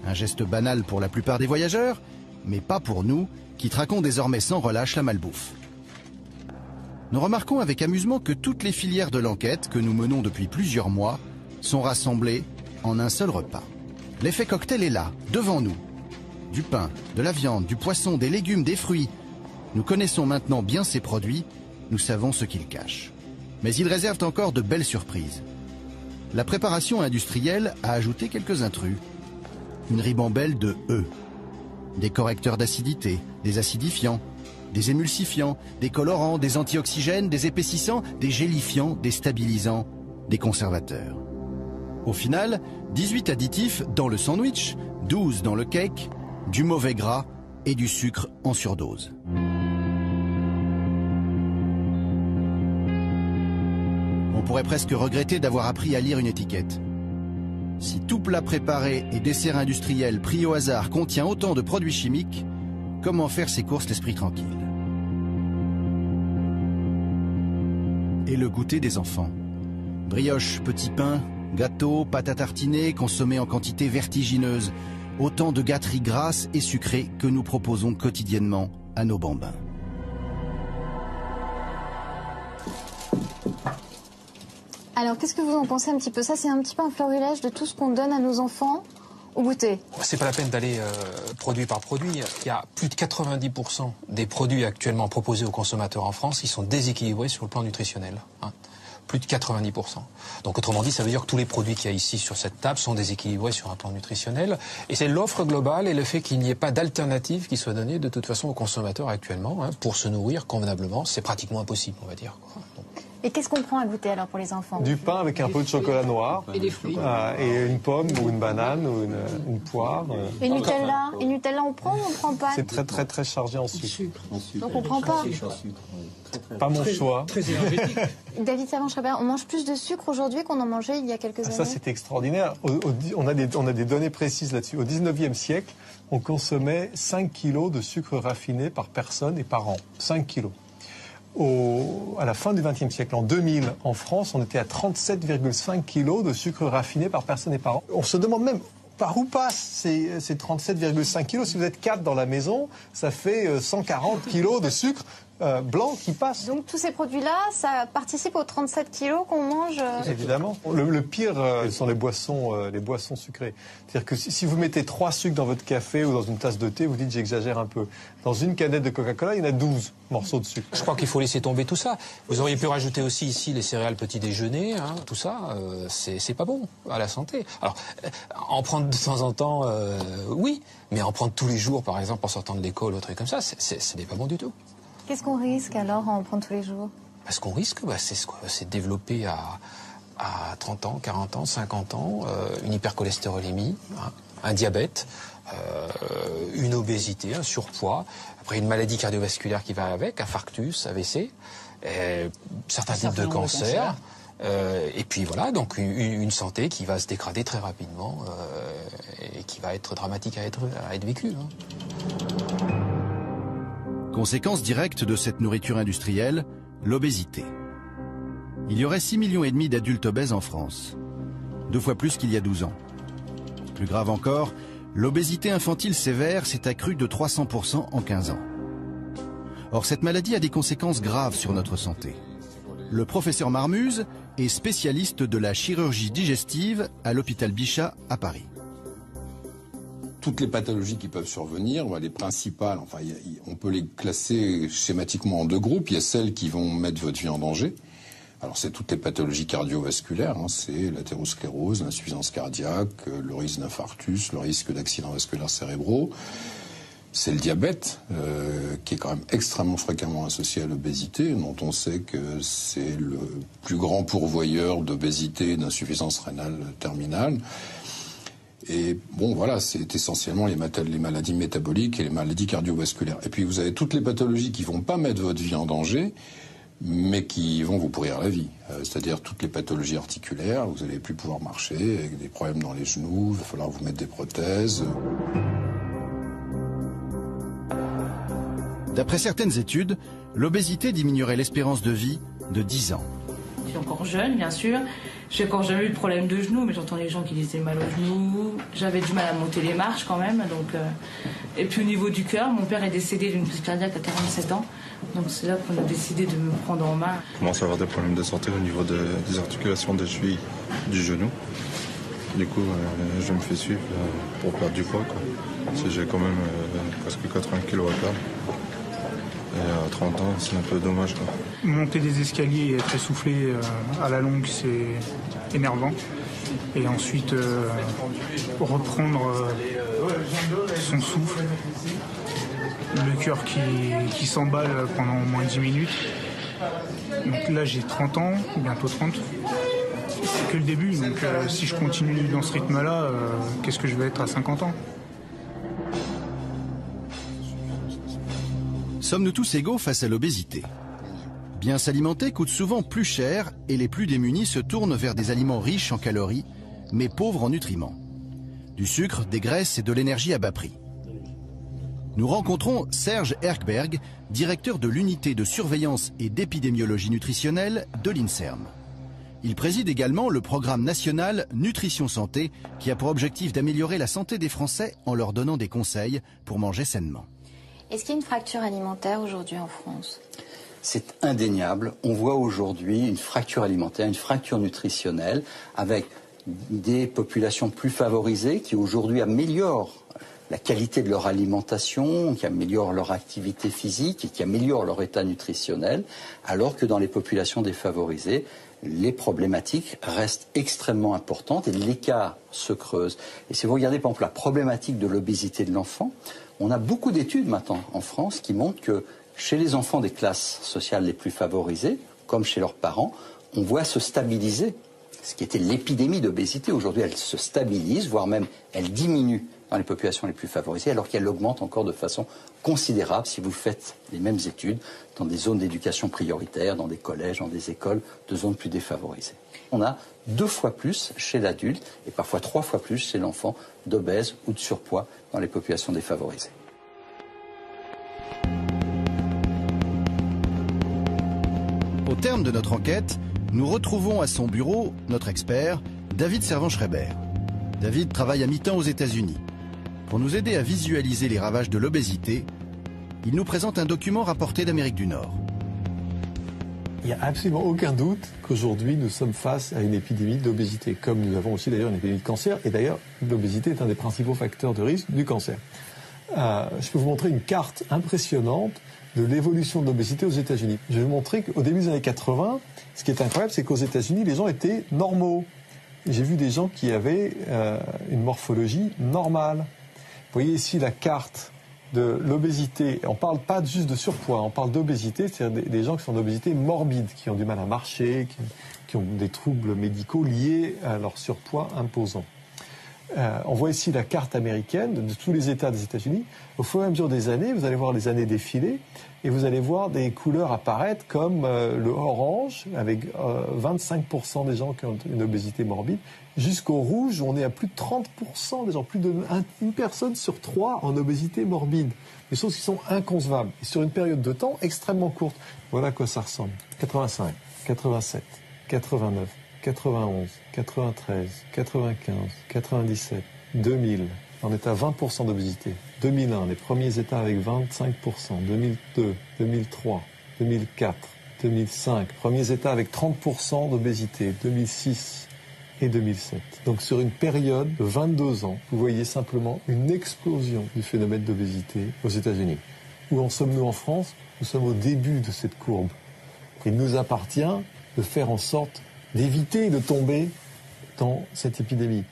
Speaker 1: Un geste banal pour la plupart des voyageurs, mais pas pour nous, qui traquons désormais sans relâche la malbouffe. nous remarquons avec amusement que toutes les filières de l'enquête que nous menons depuis plusieurs mois sont rassemblées en un seul repas. L'effet cocktail est là, devant nous. Du pain, de la viande, du poisson, des légumes, des fruits. Nous connaissons maintenant bien ces produits, nous savons ce qu'ils cachent. Mais ils réservent encore de belles surprises. La préparation industrielle a ajouté quelques intrus. Une ribambelle de E. Des correcteurs d'acidité, des acidifiants, des émulsifiants, des colorants, des antioxygènes, des épaississants, des gélifiants, des stabilisants, des conservateurs. Au final, 18 additifs dans le sandwich, 12 dans le cake, du mauvais gras et du sucre en surdose. On pourrait presque regretter d'avoir appris à lire une étiquette. Si tout plat préparé et dessert industriel pris au hasard contient autant de produits chimiques, comment faire ses courses l'esprit tranquille? Et le goûter des enfants. Brioche, petit pain, gâteau, pâte à tartiner consommés en quantité vertigineuse. Autant de gâteries grasses et sucrées que nous proposons quotidiennement à nos bambins.
Speaker 2: Alors, qu'est-ce que vous en pensez un petit peu? Ça, c'est un petit peu un florilège de tout ce qu'on donne à nos enfants au goûter.
Speaker 17: C'est pas la peine d'aller produit par produit. Il y a plus de 90% des produits actuellement proposés aux consommateurs en France qui sont déséquilibrés sur le plan nutritionnel. Hein. Plus de 90%. Donc autrement dit, ça veut dire que tous les produits qu'il y a ici sur cette table sont déséquilibrés sur un plan nutritionnel. Et c'est l'offre globale et le fait qu'il n'y ait pas d'alternative qui soit donnée de toute façon aux consommateurs actuellement hein, pour se nourrir convenablement. C'est pratiquement impossible, on va dire.
Speaker 2: Et qu'est-ce qu'on prend à goûter alors pour les enfants?
Speaker 4: Du pain avec un peu de chocolat noir.
Speaker 11: Et des fruits.
Speaker 4: Et une pomme ou une banane ou une poire.
Speaker 2: Et Nutella? Et Nutella, on prend ou on prend pas?
Speaker 4: C'est très très très chargé en sucre.
Speaker 2: Donc on prend pas?
Speaker 4: Pas mon choix.
Speaker 17: Très énergétique.
Speaker 2: David Savant-Schreiber, on mange plus de sucre aujourd'hui qu'on en mangeait il y a quelques années?
Speaker 4: Ça, c'est extraordinaire. On a des données précises là-dessus. Au 19e siècle, on consommait 5 kilos de sucre raffiné par personne et par an. 5 kilos. À la fin du XXe siècle, en 2000, en France, on était à 37,5 kilos de sucre raffiné par personne et par an. On se demande même par où passent ces 37,5 kilos. Si vous êtes 4 dans la maison, ça fait 140 kilos de sucre blanc qui passe.
Speaker 2: Donc tous ces produits-là, ça participe aux 37 kilos qu'on mange
Speaker 4: Évidemment. Le pire, ce sont les boissons sucrées. C'est-à-dire que si vous mettez 3 sucres dans votre café ou dans une tasse de thé, vous dites j'exagère un peu. Dans une canette de Coca-Cola, il y en a 12 morceaux de sucre.
Speaker 17: Je crois qu'il faut laisser tomber tout ça. Vous auriez pu rajouter aussi ici les céréales petit déjeuner, hein, tout ça, c'est pas bon à la santé. Alors, en prendre de temps en temps, oui, mais en prendre tous les jours, par exemple, en sortant de l'école, ou un truc comme ça, ce n'est pas bon du tout.
Speaker 2: Qu'est-ce qu'on risque alors à en prendre tous les jours?
Speaker 17: Ce qu'on risque, c'est développer à 30 ans, 40 ans, 50 ans, une hypercholestérolémie, hein, un diabète, une obésité, un surpoids, après une maladie cardiovasculaire qui va avec, infarctus, AVC, certains types de cancers. Et puis voilà, donc une santé qui va se dégrader très rapidement et qui va être dramatique à être vécue. Hein.
Speaker 1: Conséquence directe de cette nourriture industrielle, l'obésité. Il y aurait 6,5 millions d'adultes obèses en France, 2 fois plus qu'il y a 12 ans. Plus grave encore, l'obésité infantile sévère s'est accrue de 300% en 15 ans. Or, cette maladie a des conséquences graves sur notre santé. Le professeur Marmuse est spécialiste de la chirurgie digestive à l'hôpital Bichat à Paris.
Speaker 12: Toutes les pathologies qui peuvent survenir, les principales, enfin, on peut les classer schématiquement en 2 groupes. Il y a celles qui vont mettre votre vie en danger. Alors c'est toutes les pathologies cardiovasculaires, hein, c'est l'athérosclérose, l'insuffisance cardiaque, le risque d'infarctus, le risque d'accidents vasculaires cérébraux. C'est le diabète, qui est quand même extrêmement fréquemment associé à l'obésité, dont on sait que c'est le plus grand pourvoyeur d'obésité et d'insuffisance rénale terminale. Et bon, voilà, c'est essentiellement les maladies métaboliques et les maladies cardiovasculaires. Et puis vous avez toutes les pathologies qui vont pas mettre votre vie en danger, mais qui vont vous pourrir la vie. C'est-à-dire toutes les pathologies articulaires, vous n'allez plus pouvoir marcher, avec des problèmes dans les genoux, il va falloir vous mettre des prothèses.
Speaker 1: D'après certaines études, l'obésité diminuerait l'espérance de vie de 10 ans.
Speaker 13: Je suis encore jeune, bien sûr. J'ai encore jamais eu de problème de genoux, mais j'entends les gens qui disaient mal aux genoux. J'avais du mal à monter les marches quand même. Donc, et puis au niveau du cœur, mon père est décédé d'une crise cardiaque à 47 ans. Donc c'est là qu'on a décidé de me prendre en main.
Speaker 14: Je commence à avoir des problèmes de santé au niveau des articulations des chevilles, du genou. Du coup, je me fais suivre pour perdre du poids, quoi. Parce que j'ai quand même presque 80 kilos à perdre. Et à 30 ans, c'est un peu dommage, quoi.
Speaker 15: Monter des escaliers et être essoufflé à la longue, c'est énervant. Et ensuite, reprendre son souffle, le cœur qui s'emballe pendant au moins 10 minutes. Donc là, j'ai 30 ans, bientôt 30. C'est que le début, donc si je continue dans ce rythme-là, qu'est-ce que je vais être à 50 ans?
Speaker 1: Sommes-nous tous égaux face à l'obésité? Bien s'alimenter coûte souvent plus cher et les plus démunis se tournent vers des aliments riches en calories, mais pauvres en nutriments. Du sucre, des graisses et de l'énergie à bas prix. Nous rencontrons Serge Erkberg, directeur de l'unité de surveillance et d'épidémiologie nutritionnelle de l'INSERM. Il préside également le programme national Nutrition Santé qui a pour objectif d'améliorer la santé des Français en leur donnant des conseils pour manger sainement.
Speaker 2: Est-ce qu'il y a une fracture alimentaire aujourd'hui en France?
Speaker 16: C'est indéniable. On voit aujourd'hui une fracture alimentaire, une fracture nutritionnelle avec des populations plus favorisées qui aujourd'hui améliorent la qualité de leur alimentation, qui améliorent leur activité physique et qui améliorent leur état nutritionnel, alors que dans les populations défavorisées, les problématiques restent extrêmement importantes et l'écart se creuse. Et si vous regardez par exemple la problématique de l'obésité de l'enfant, on a beaucoup d'études maintenant en France qui montrent que chez les enfants des classes sociales les plus favorisées, comme chez leurs parents, on voit se stabiliser ce qui était l'épidémie d'obésité. Aujourd'hui, elle se stabilise, voire même elle diminue dans les populations les plus favorisées, alors qu'elle augmente encore de façon considérable si vous faites les mêmes études dans des zones d'éducation prioritaire, dans des collèges, dans des écoles de zones plus défavorisées. On a 2 fois plus chez l'adulte et parfois 3 fois plus chez l'enfant d'obèses ou de surpoids dans les populations défavorisées.
Speaker 1: Au terme de notre enquête, nous retrouvons à son bureau notre expert, David Servan-Schreiber. David travaille à mi-temps aux États-Unis. Pour nous aider à visualiser les ravages de l'obésité, il nous présente un document rapporté d'Amérique du Nord.
Speaker 4: Il n'y a absolument aucun doute qu'aujourd'hui nous sommes face à une épidémie d'obésité, comme nous avons aussi d'ailleurs une épidémie de cancer, et d'ailleurs l'obésité est un des principaux facteurs de risque du cancer. Je peux vous montrer une carte impressionnante de l'évolution de l'obésité aux États-Unis. Je vais vous montrer qu'au début des années 80, ce qui est incroyable, c'est qu'aux États-Unis, les gens étaient normaux. J'ai vu des gens qui avaient une morphologie normale. Vous voyez ici la carte de l'obésité. On ne parle pas juste de surpoids, on parle d'obésité, c'est-à-dire des gens qui sont d'obésité morbide, qui ont du mal à marcher, qui ont des troubles médicaux liés à leur surpoids imposant. On voit ici la carte américaine de tous les États des États-Unis. Au fur et à mesure des années, vous allez voir les années défiler et vous allez voir des couleurs apparaître comme le orange, avec 25% des gens qui ont une obésité morbide, jusqu'au rouge où on est à plus de 30% des gens, plus d'une personne sur 3 en obésité morbide. Des choses qui sont inconcevables. Et sur une période de temps extrêmement courte. Voilà à quoi ça ressemble. 85, 87, 89. 91, 93, 95, 97, 2000, on est à 20% d'obésité. 2001, les premiers États avec 25%. 2002, 2003, 2004, 2005, premiers États avec 30% d'obésité. 2006 et 2007. Donc sur une période de 22 ans, vous voyez simplement une explosion du phénomène d'obésité aux États-Unis. Où en sommes-nous en France? Nous sommes au début de cette courbe. Il nous appartient de faire en sorte d'éviter de tomber dans cette épidémie.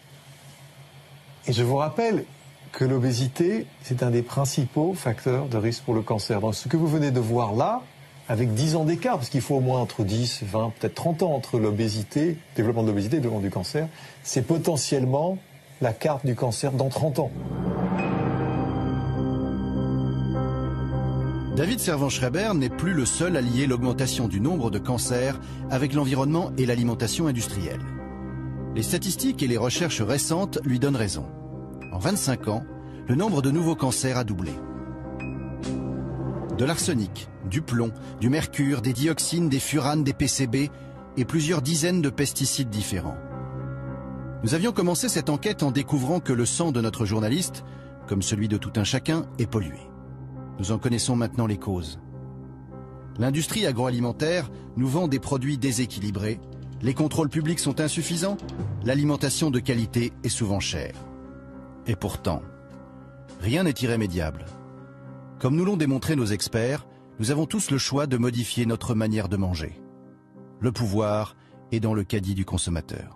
Speaker 4: Et je vous rappelle que l'obésité, c'est un des principaux facteurs de risque pour le cancer. Donc ce que vous venez de voir là, avec 10 ans d'écart, parce qu'il faut au moins entre 10, 20, peut-être 30 ans entre l'obésité, développement de l'obésité et développement du cancer, c'est potentiellement la carte du cancer dans 30 ans.
Speaker 1: David Servan-Schreiber n'est plus le seul à lier l'augmentation du nombre de cancers avec l'environnement et l'alimentation industrielle. Les statistiques et les recherches récentes lui donnent raison. En 25 ans, le nombre de nouveaux cancers a doublé. De l'arsenic, du plomb, du mercure, des dioxines, des furanes, des PCB, et plusieurs dizaines de pesticides différents. Nous avions commencé cette enquête en découvrant que le sang de notre journaliste, comme celui de tout un chacun, est pollué. Nous en connaissons maintenant les causes. L'industrie agroalimentaire nous vend des produits déséquilibrés, les contrôles publics sont insuffisants, l'alimentation de qualité est souvent chère. Et pourtant, rien n'est irrémédiable. Comme nous l'ont démontré nos experts, nous avons tous le choix de modifier notre manière de manger. Le pouvoir est dans le caddie du consommateur.